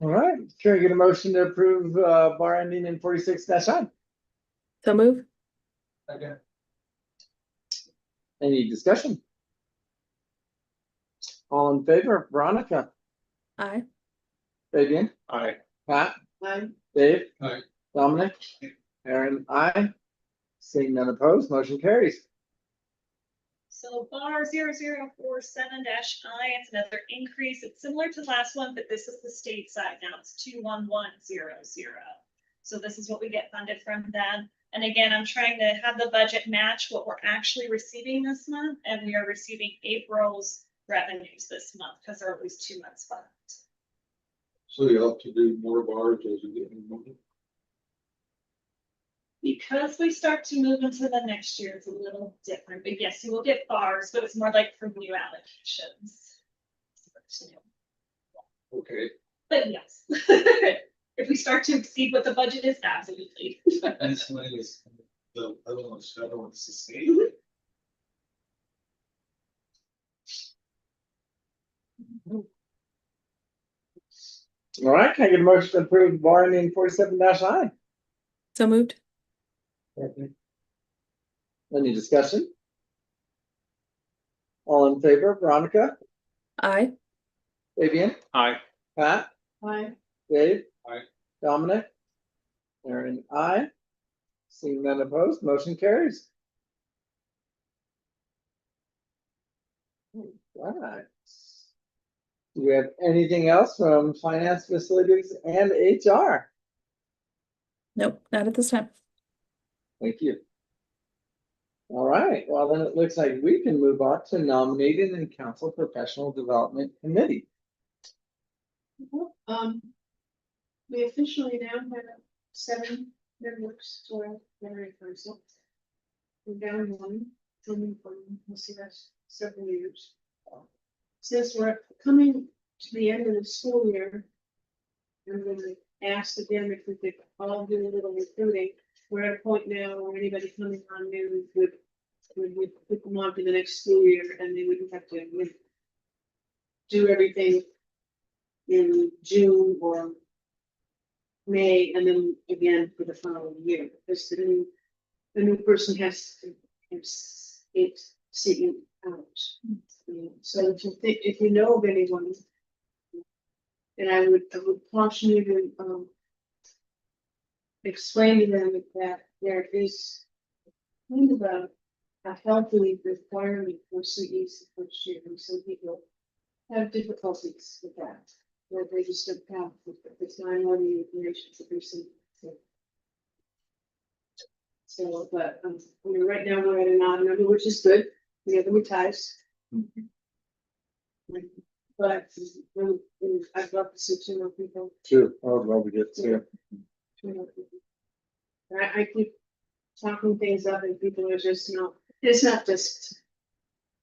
All right, can we get a motion to approve bar ending in 46-I? So move. Okay. Any discussion? All in favor, Veronica? Aye. Fabian? Aye. Pat? Aye. Dave? Aye. Dominic? Aaron, aye. Seeing none opposed, motion carries. So bar 0047-I, it's another increase. It's similar to the last one, but this is the state side now. It's 21100. So this is what we get funded from them. And again, I'm trying to have the budget match what we're actually receiving this month, and we are receiving April's revenues this month because they're always 2 months behind. So you have to do more bars as you get more money? Because we start to move into the next year, it's a little different, but yes, you will get bars, but it's more like for new allocations. Okay. But yes, if we start to exceed what the budget is, absolutely. This one is the other one's federal, it's the state. All right, can I get a motion to approve bar ending 47-I? So moved. Any discussion? All in favor, Veronica? Aye. Fabian? Aye. Pat? Aye. Dave? Aye. Dominic? Aaron, aye. Seeing none opposed, motion carries. All right. Do we have anything else from finance, facilities, and HR? Nope, not at this time. Thank you. All right, well, then it looks like we can move on to nominating and council professional development committee. We officially now have 7 members to our memory council. We're down 1, coming from, we'll see that's several years. Since we're coming to the end of the school year, I'm gonna ask again if we could all do a little recruiting. We're at a point now where anybody coming on new would put them on to the next school year, and they wouldn't have to do everything in June or May, and then again for the following year. Because the new person has to seeking out. So if you know of anyone, then I would caution you to explain to them that there is kind of a healthy requirement for CEs for student. Some people have difficulties with that, where they just don't have, it's not all the information that they're seeing. So, but, right now we're at an odd number, which is good. We have the ties. But I'd love to see two more people. Sure, I would love to get to. I keep talking things up and people are just not, it's not just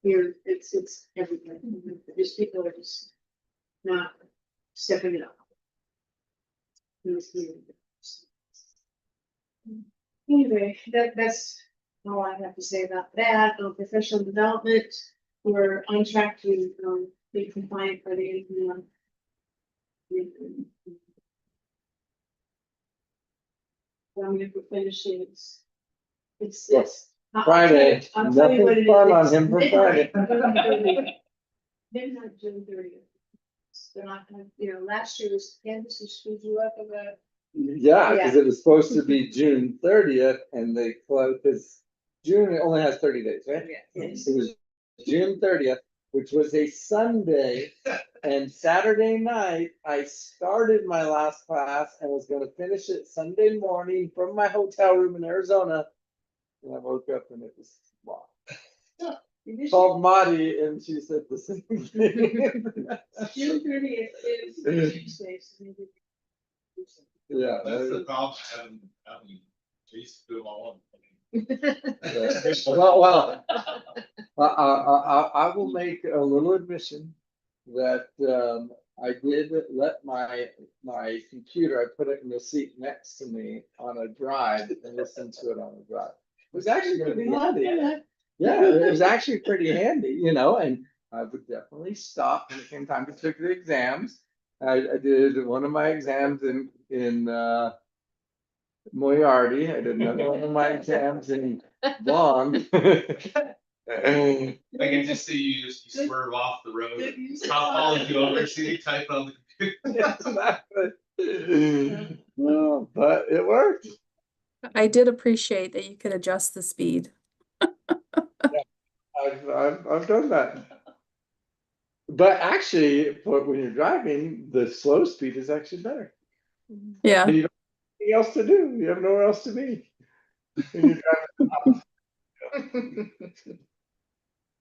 here, it's everything. Just people are just not stepping it up. Anyway, that's all I have to say about that. On professional development, we're on track to be compliant for the 18 I'm gonna finish it. It's. Friday, I'll tell you what nothing it fun is. on him for Friday. Midnight, June 30th. They're not gonna, last year was Kansas who screwed you up about. Yeah, because it was supposed to be June 30th and they closed, because June only has 30 days, right? Yes. It was June 30th, which was a Sunday, and Saturday night, I started my last class and was gonna finish it Sunday morning from my hotel room in Arizona. And I woke up and it was locked. Called Marty and she said the same thing. June 30th is Tuesday. So maybe. Yeah. That's the problem, having Jason do them all. Well, I will make a little admission that I did let my computer, I put it in the seat next to me on a drive and listened to it on a drive. It was actually pretty handy. Yeah, it was actually pretty handy, and I would definitely stop when it came time to take the exams. I did one of my exams in Moriarty. I did another one of my exams in Vaughn. I can just see you swerve off the road, stop following you over, see you type on the computer. Well, but it worked. I did appreciate that you could adjust the speed. I've done that. But actually, when you're driving, the slow speed is actually better. Yeah. You don't have anything else to do. You have nowhere else to be. When you're driving.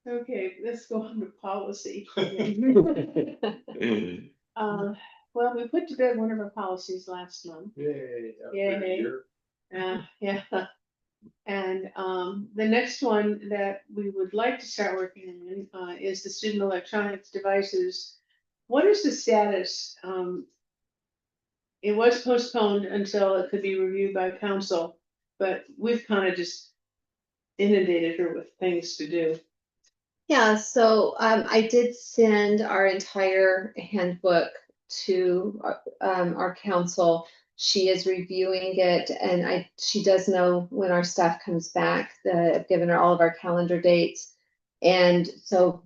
Okay, let's go on to policy. Yay. Well, we put to bed one of our policies last month. Yay. Yay. Yeah. And the next one that we would like to start working on is the student electronics devices. What is the status? It was postponed until it could be reviewed by council, but we've kind of just inundated her with things to do. Yeah, so I did send our entire handbook to our council. She is reviewing it, and she does know when our staff comes back. I've given her all of our calendar dates, and so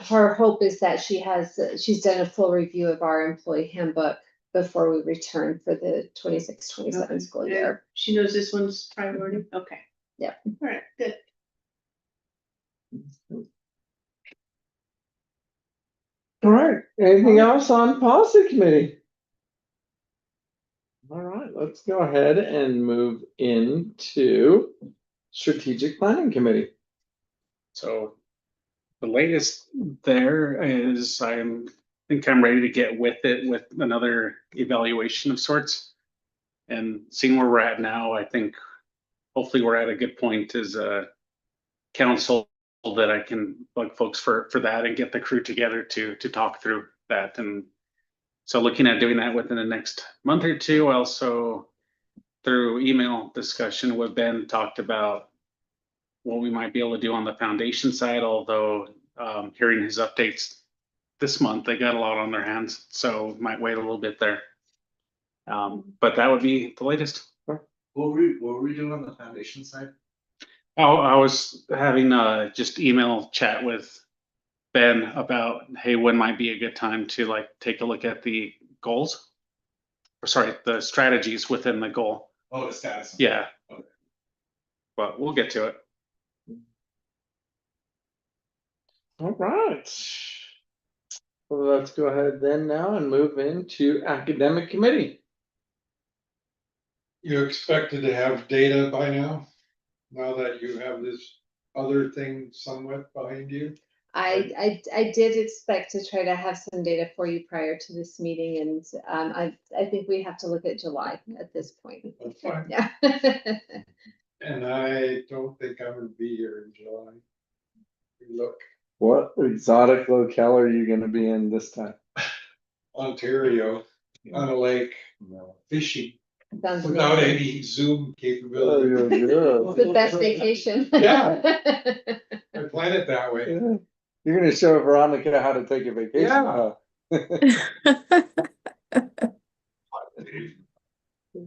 her hope is that she's done a full review of our employee handbook before we return for the 26-27 school And year. she knows this one's priority. Okay. Yeah. All right. Good. All right, anything else on policy committee? All right, let's go ahead and move into strategic planning committee. So the latest there is think I'm ready to get with it with another evaluation of sorts. And seeing where we're at now, I think hopefully we're at a good point as a council that I can bug folks for that and get the crew together to talk through that. And so looking at doing that within the next month or two. Also through email discussion with Ben talked about what we might be able to do on the foundation side, although hearing his updates this month, they got a lot on their hands, so might wait a little bit there. But that would be the latest. What were we doing on the foundation side? I was having just email chat with Ben about, hey, when might be a good time to take a look at the goals, or sorry, the strategies within the goal. Oh, the status. Yeah. Okay. But we'll get to it. All right. Well, let's go ahead then now and move into academic committee. You expected to have data by now that you have this other thing somewhat behind you? I did expect to try to have some data for you prior to this meeting, and I think we have to look at July at this point. That's fine. Yeah. And I don't think I'm gonna be here in July. Look, What exotic locale are you gonna be in this time? Ontario, on a lake, No. fishing, Sounds without amazing. any Zoom Oh, capability. you're good. It's the best vacation. Yeah. I plan it that way. Yeah. You're gonna show Veronica how to take a vacation. Yeah. Huh?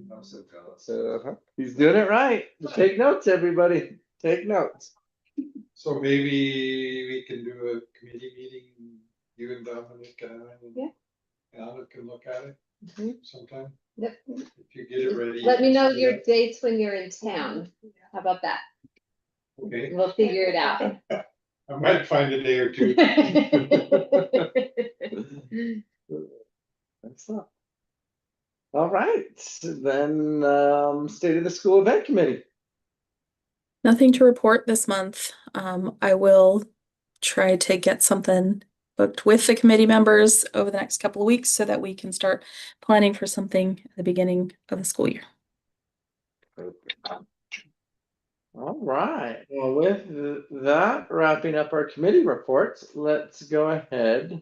I'm so jealous. So he's doing it right. Take notes, everybody. Take notes. So maybe we can do a committee meeting, you and Dominic and Yeah. Anna can look at it Mhm. sometime, Yep. if you get it ready. Let me know send it your out. dates when you're in town. How about that? Okay, We'll figure it out. I might find a day or two. Excellent. All right, then state of the school event committee. Nothing to report this month. I will try to get something booked with the committee members over the next couple of weeks so that we can start planning for something at the beginning of the school year. All right, well, with that, wrapping up our committee reports, let's go ahead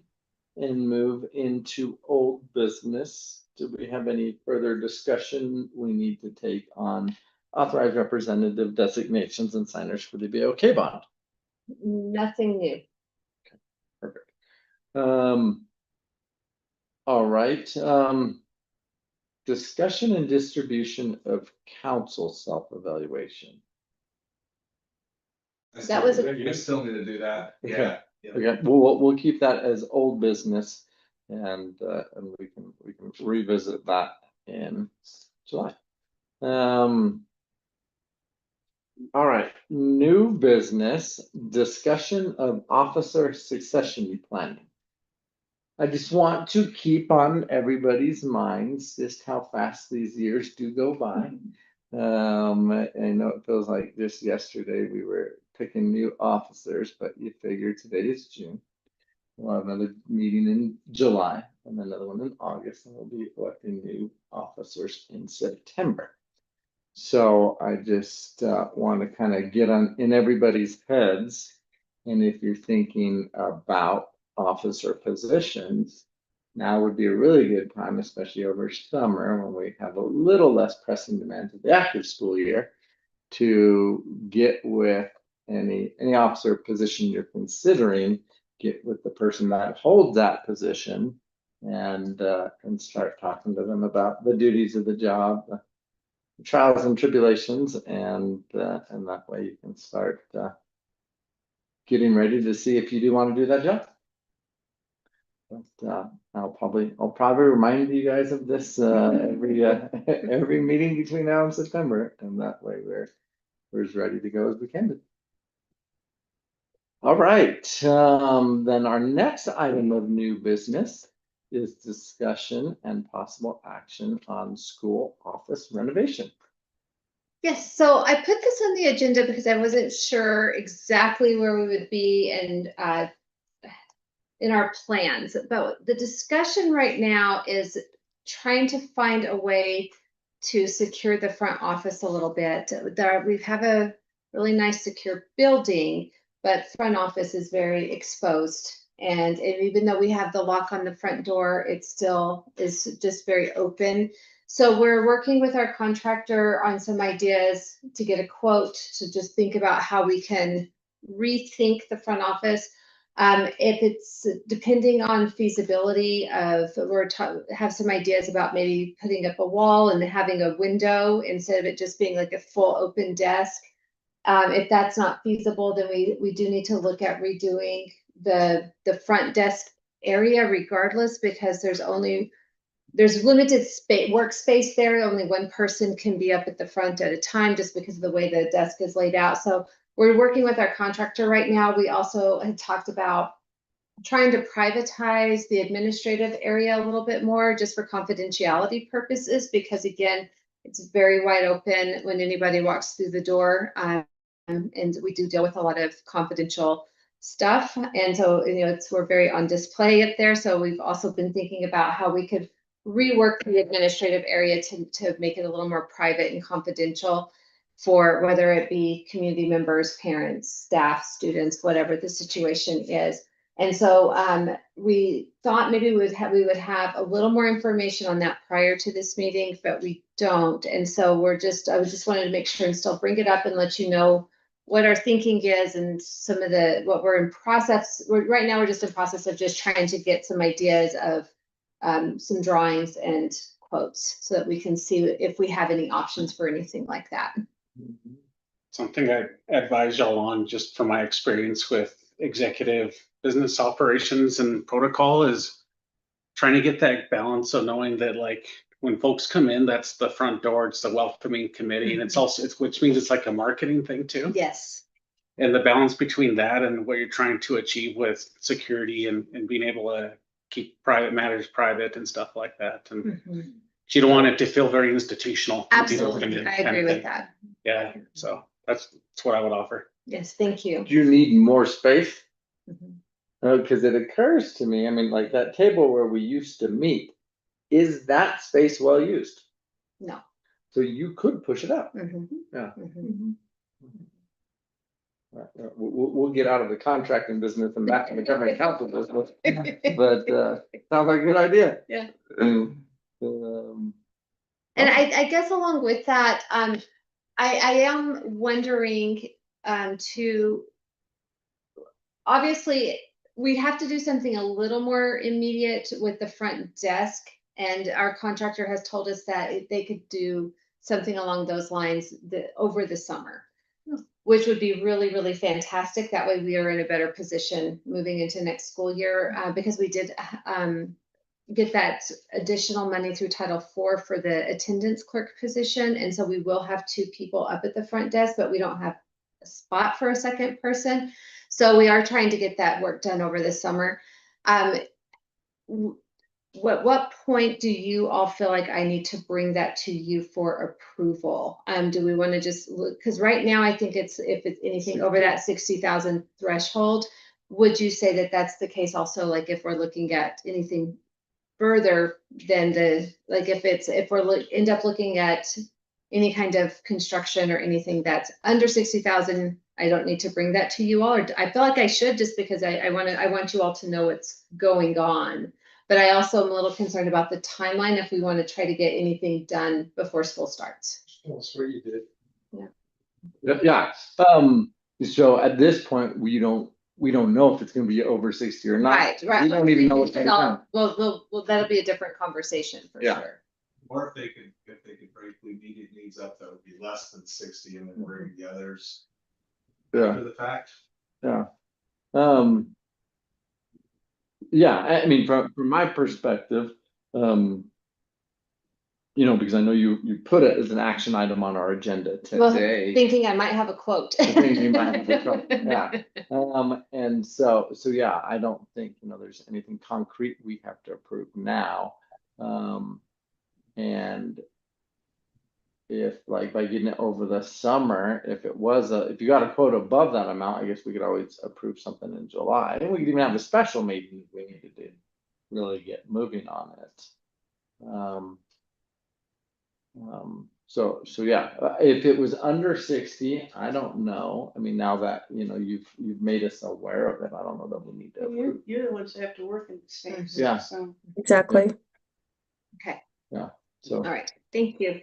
and move into old business. Do we have any further discussion we need to take on authorized representative designations and signers for the BOK bond? Nothing new. Perfect. All right, discussion and distribution of council self-evaluation. That was You still need to do that. Yeah. Yeah. Okay, we'll keep that as old business, and we can revisit that in July. All right, new business, discussion of officer succession planning. I just want to keep on everybody's minds just how fast these years do go by. I know it feels like just yesterday we were picking new officers, but you figure today is June. We'll have another meeting in July and another one in August, and we'll be electing new officers in September. So I just want to kind of get on in everybody's heads. And if you're thinking about officer positions, now would be a really good time, especially over summer when we have a little less pressing demands of the active school year, to get with any officer position you're considering, get with the person that holds that position and start talking to them about the duties of the job, the trials and tribulations, and that way you can start getting ready to see if you do want to do that job. But I'll probably remind you guys of this every meeting between now and September, and that way we're as ready to go as we can be. All right, then our next item of new business is discussion and possible action on school office renovation. Yes, so I put this on the agenda because I wasn't sure exactly where we would be and in our plans, but the discussion right now is trying to find a way to secure the front office a little bit. We have a really nice secure building, but front office is very exposed. And even though we have the lock on the front door, it still is just very open. So we're working with our contractor on some ideas to get a quote to just think about how we can rethink the front office. If it's depending on feasibility of, have some ideas about maybe putting up a wall and having a window instead of it just being like a full open desk. If that's not feasible, then we do need to look at redoing the front desk area regardless, because there's only there's limited space, workspace there. Only one person can be up at the front at a time just because of the way the desk is laid out. So we're working with our contractor right now. We also had talked about trying to privatize the administrative area a little bit more just for confidentiality purposes, because again, it's very wide open when anybody walks through the door. And we do deal with a lot of confidential stuff. And so, we're very on display up there. So we've also been thinking about how we could rework the administrative area to make it a little more private and confidential for whether it be community members, parents, staff, students, whatever the situation is. And so we thought maybe we would have a little more information on that prior to this meeting, but we don't. And so I just wanted to make sure and still bring it up and let you know what our thinking is and some of what we're in process. Right now, we're just in process of just trying to get some ideas of some drawings and quotes so that we can see if we have any options for anything like that. Something I advise y'all on, just from my experience with executive business operations and protocol, is trying to get that balance of knowing that, like, when folks come in, that's the front door, it's the welcoming committee, and which means it's like a marketing thing too. Yes. And the balance between that and what you're trying to achieve with security and being able to keep private matters private and stuff like that. And you don't want it to feel very institutional. Absolutely, I agree with that. Yeah, so that's what I would offer. Yes, thank you. Do you need more space? Because it occurs to me, I mean, like that table where we used to meet, is that space well used? No. So you could push it up. Yeah. We'll get out of the contracting business and back to the government council business. But sounds like a good idea. Yeah. And I guess along with that, I am wondering to, obviously, we have to do something a little more immediate with the front desk. And our contractor has told us that they could do something along those lines over the summer, which would be really, really fantastic. That way we are in a better position moving into next school year, because we did get that additional money through Title IV for the attendance clerk position. And so we will have 2 people up at the front desk, but we don't have a spot for a second person. So we are trying to get that work done over the summer. What point do you all feel like I need to bring that to you for approval? Do we want to just look, because right now I think if it's anything over that 60,000 threshold, would you say that that's the case also? Like if we're looking at anything further than if we're end up looking at any kind of construction or anything that's under 60,000, I don't need to bring that to you all, or I feel like I should, just because I want you all to know what's going on. But I also am a little concerned about the timeline if we want to try to get anything done before school starts. That's what you did. yeah. So at this point, we don't know if it's going to be over 60 or not. Right. We don't even know what's going to come. Well, that'll be a different conversation for sure. Or if they could break the immediate needs up, that would be less than 60, and then bring the others after the fact. Yeah. Yeah, I mean, from my perspective, because I know you put it as an action item on our agenda today. Thinking I might have a quote. Yeah. And so yeah, I don't think there's anything concrete we have to approve now. And if by getting it over the summer, if you got a quote above that amount, I guess we could always approve something in July. I think we could even have a special meeting if we needed to really get moving on it. So yeah, if it was under 60, I don't know. I mean, now that you've made us aware of it, I don't know that we need to approve. You're the ones that have to work in the space. Yeah. So. Exactly. Okay. Yeah. So. All right. Thank you.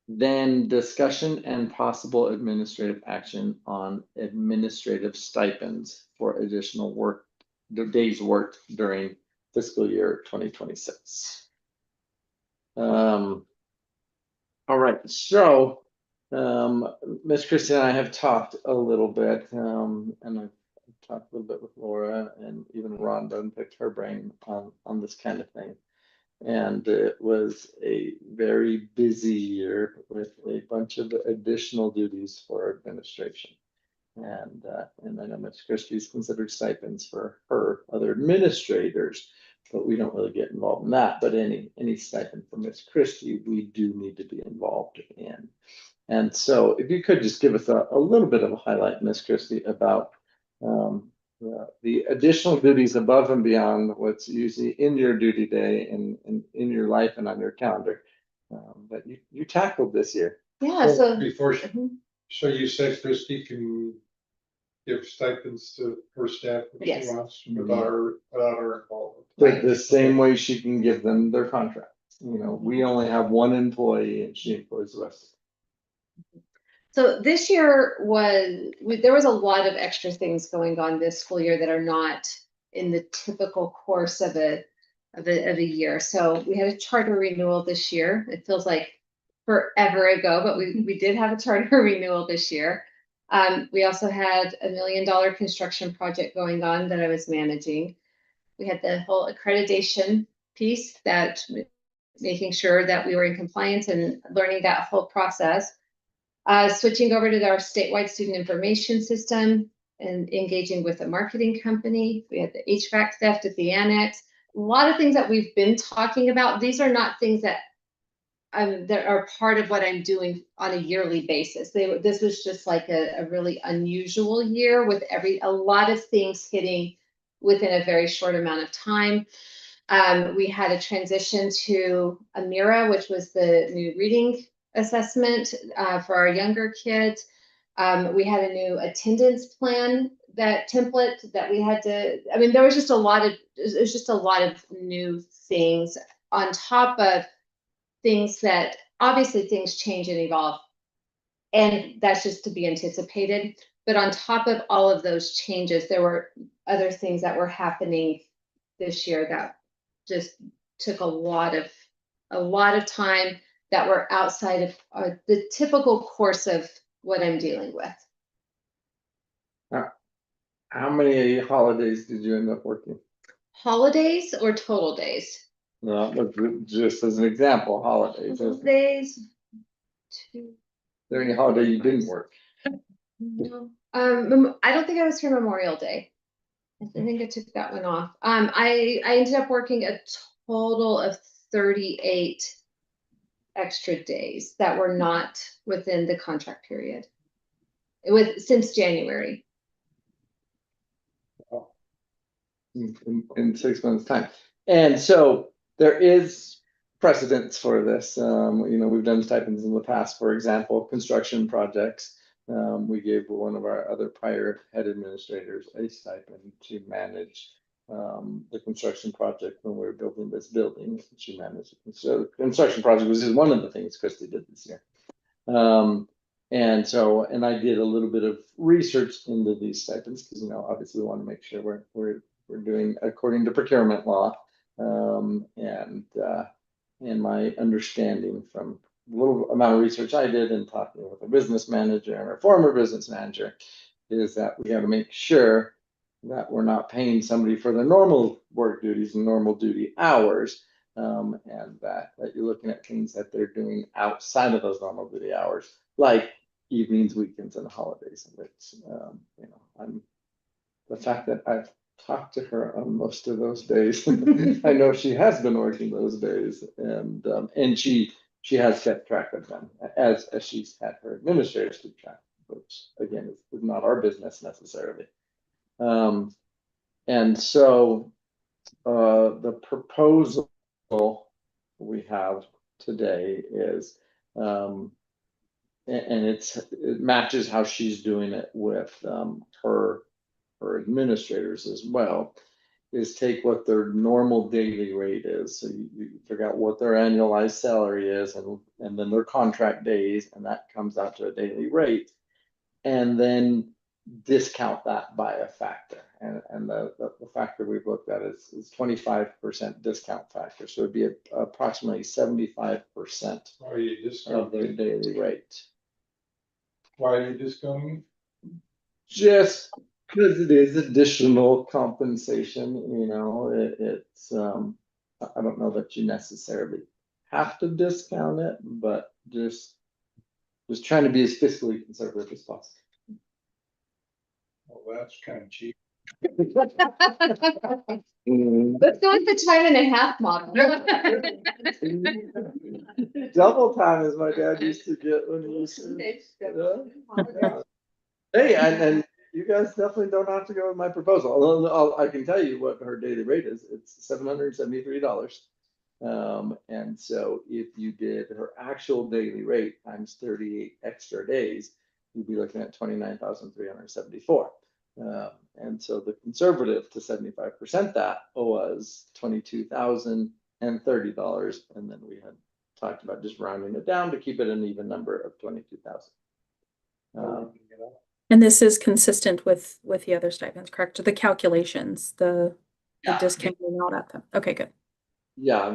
Then discussion and possible administrative action on administrative stipends for additional work, the days worked during fiscal year 2026. All right, so Ms. Christie and I have talked a little bit, and I've talked a little bit with Laura and even Rhonda and picked her brain on this kind of thing. And it was a very busy year with a bunch of additional duties for administration. And I know Ms. Christie's considered stipends for her other administrators, but we don't really get involved in that. But any stipend for Ms. Christie, we do need to be involved in. And so if you could just give us a little bit of a highlight, Ms. Christie, about the additional duties above and beyond what's usually in your duty day and in your life and on your calendar that you tackled this year. Yeah, Well, so. Before, Mhm. so you said Christie can give stipends to her staff if she Yes. wants without our involvement. The same way she can give them their contracts. You know, we only have one employee and she employs the rest. So this year there was a lot of extra things going on this school year that are not in the typical course of a year. So we had a charter renewal this year. It feels like forever ago, but we did have a charter renewal this year. We also had $1 million construction project going on that I was managing. We had the whole accreditation piece, that making sure that we were in compliance and learning that whole process. Switching over to our statewide student information system and engaging with a marketing company. We had the HVAC theft at the annex. A lot of things that we've been talking about. These are not things that are part of what I'm doing on a yearly basis. This was just like a really unusual year with a lot of things hitting within a very short amount of time. We had a transition to Amira, which was the new reading assessment for our younger kids. We had a new attendance plan, that template that we had to, there was just a lot of new things on top of things that obviously things change and evolve. And that's just to be anticipated. But on top of all of those changes, there were other things that were happening this year that just took a lot of time, that were outside of the typical course of what I'm dealing with. How many holidays did you end up working? Holidays or total days? No, just as an example, holidays. Total Is days. there any holiday you didn't work? No. I don't think I was here Memorial Day. I think I took that one off. I ended up working a total of 38 extra days that were not within the contract period. It was since January. In 6 months' time. And so there is precedence for this. We've done stipends in the past, for example, construction projects. We gave one of our other prior head administrators a stipend to manage the construction project when we were building this building. She managed it. So the construction project was just one of the things Christy did this year. And I did a little bit of research into these stipends because, obviously we want to make sure we're doing according to procurement law. And my understanding from a little amount of research I did and talking with a business manager and a former business manager is that we got to make sure that we're not paying somebody for their normal work duties and normal duty hours. And that you're looking at things that they're doing outside of those normal duty hours, like evenings, weekends, and holidays. Which, the fact that I've talked to her on most of those days, I know she has been working those days, and she has kept track of them as she's had her administrators keep track, which again is not our business necessarily. And so the proposal we have today is, and it matches how she's doing it with her administrators as well, is take what their normal daily rate is. So you figure out what their annualized salary is and then their contract days, and that comes out to a daily rate. And then discount that by a factor. And the factor we've looked at is 25% discount factor. So it'd be approximately 75% Why are you of discounting? their daily rate. Why are you discounting? Just Because it is additional compensation, you know, it's, I don't know that you necessarily have to discount it, but just trying to be as fiscally conservative as possible. Well, that's kind of cheap. Let's go with the time and a half model. Double time as my dad used to get when he used to. Yeah. Hey, and you guys definitely don't have to go with my proposal, although I can tell you what her daily rate is. It's $773. And so if you did her actual daily rate times 38 extra days, you'd be looking at 29,374. And so the conservative to 75% that was $22,030. And then we had talked about just rounding it down to keep it an even number of 22,000. And this is consistent with the other stipends, correct? The calculations, the Yeah. discount are not at them. Okay, good. Yeah,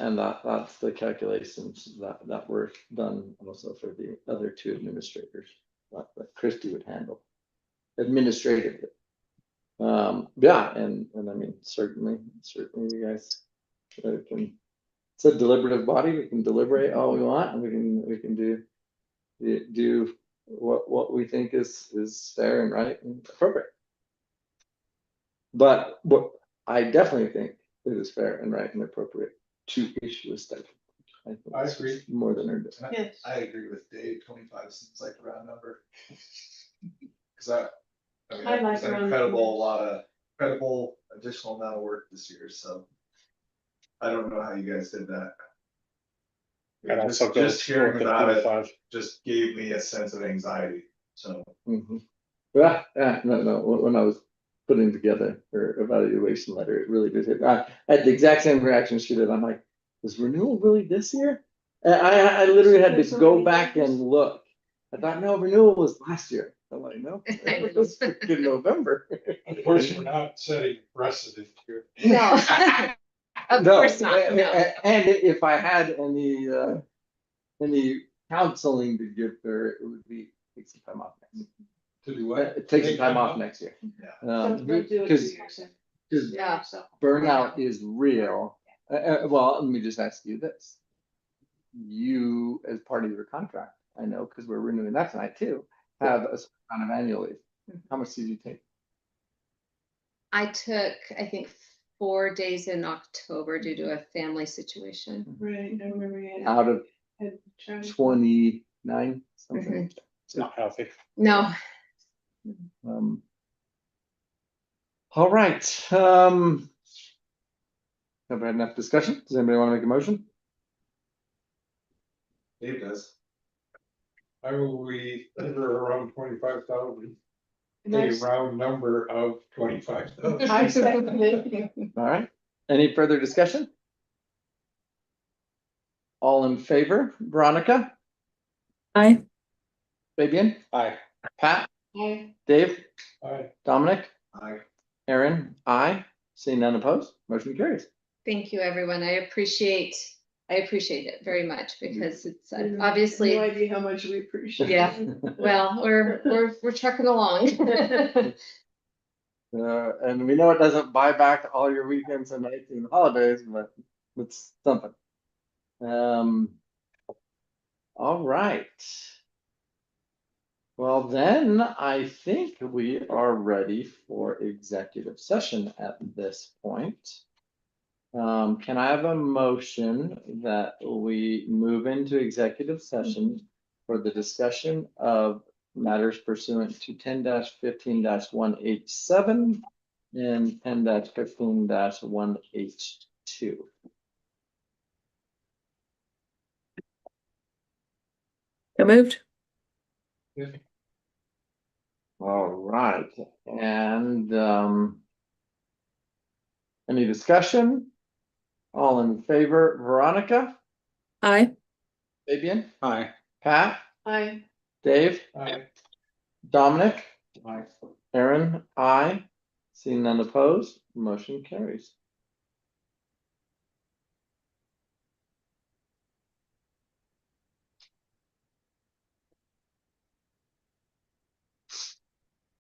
and that's the calculations that were done also for the other two administrators that Christy would handle administratively. Yeah, and I mean, certainly you guys can, it's a deliberative body. We can deliberate all we want, and we can do what we think is fair and right and appropriate. But what I definitely think it is fair and right and appropriate to issue a stipend. I agree. More than earned. Yes. I agree with Dave, 25 seems like a round number. Cause I mean, I like that's an round incredible additional amount of work this year, so. I don't know how you guys did that. And Just- also just hearing with the about it 25. just gave me a sense of anxiety, so. Yeah, no, when I was putting together her evaluation letter, it really did hit. I had the exact same reaction she did. I'm like, was renewal really this year? And I literally had to go back and look. I thought, no, renewal was last year. I'm like, no, it was in November. Of course, we're not setting precedent here. No, of No, course not, no. And if I had any counseling to give her, it would be take some time off next. To do what? Take some time off next year. Yeah. Because Yeah. burnout is real. Well, let me just ask you this. You, as part of your contract, I know, because we're renewing that tonight too, have a certain amount of annual leave. How much did you take? I took, I think, 4 days in October due to a family situation. Right, I remember you Out of had Travis. 29, something. Mhm. It's not healthy. No, All right. Have we had enough discussion? Does anybody want to make a motion? Dave does. I will be under around 25,000, a Nice. round number of 25,000. I second it. All right. Any further discussion? All in favor? Veronica, Aye. Fabian, Aye. Pat, Aye. Dave, Aye. Dominic, I Aaron, I. Seeing none opposed, motion carries. thank you, everyone. I appreciate it very much because it's You know, obviously, No idea how much we appreciate. Yeah. it. well, we're trucking along. And we know it doesn't buy back all your weekends and nights and holidays, but it's something. All right. Well, then I think we are ready for executive session at this point. Can I have a motion that we move into executive session for the discussion of matters pursuant to 10-15-1H7 and 10-15-1H2? So moved. All right, and any discussion? All in favor, Veronica, Aye. Fabian, Aye. Pat, Aye. Dave, Aye. Dominic, Aye. Aaron, I. Seeing none opposed, motion carries.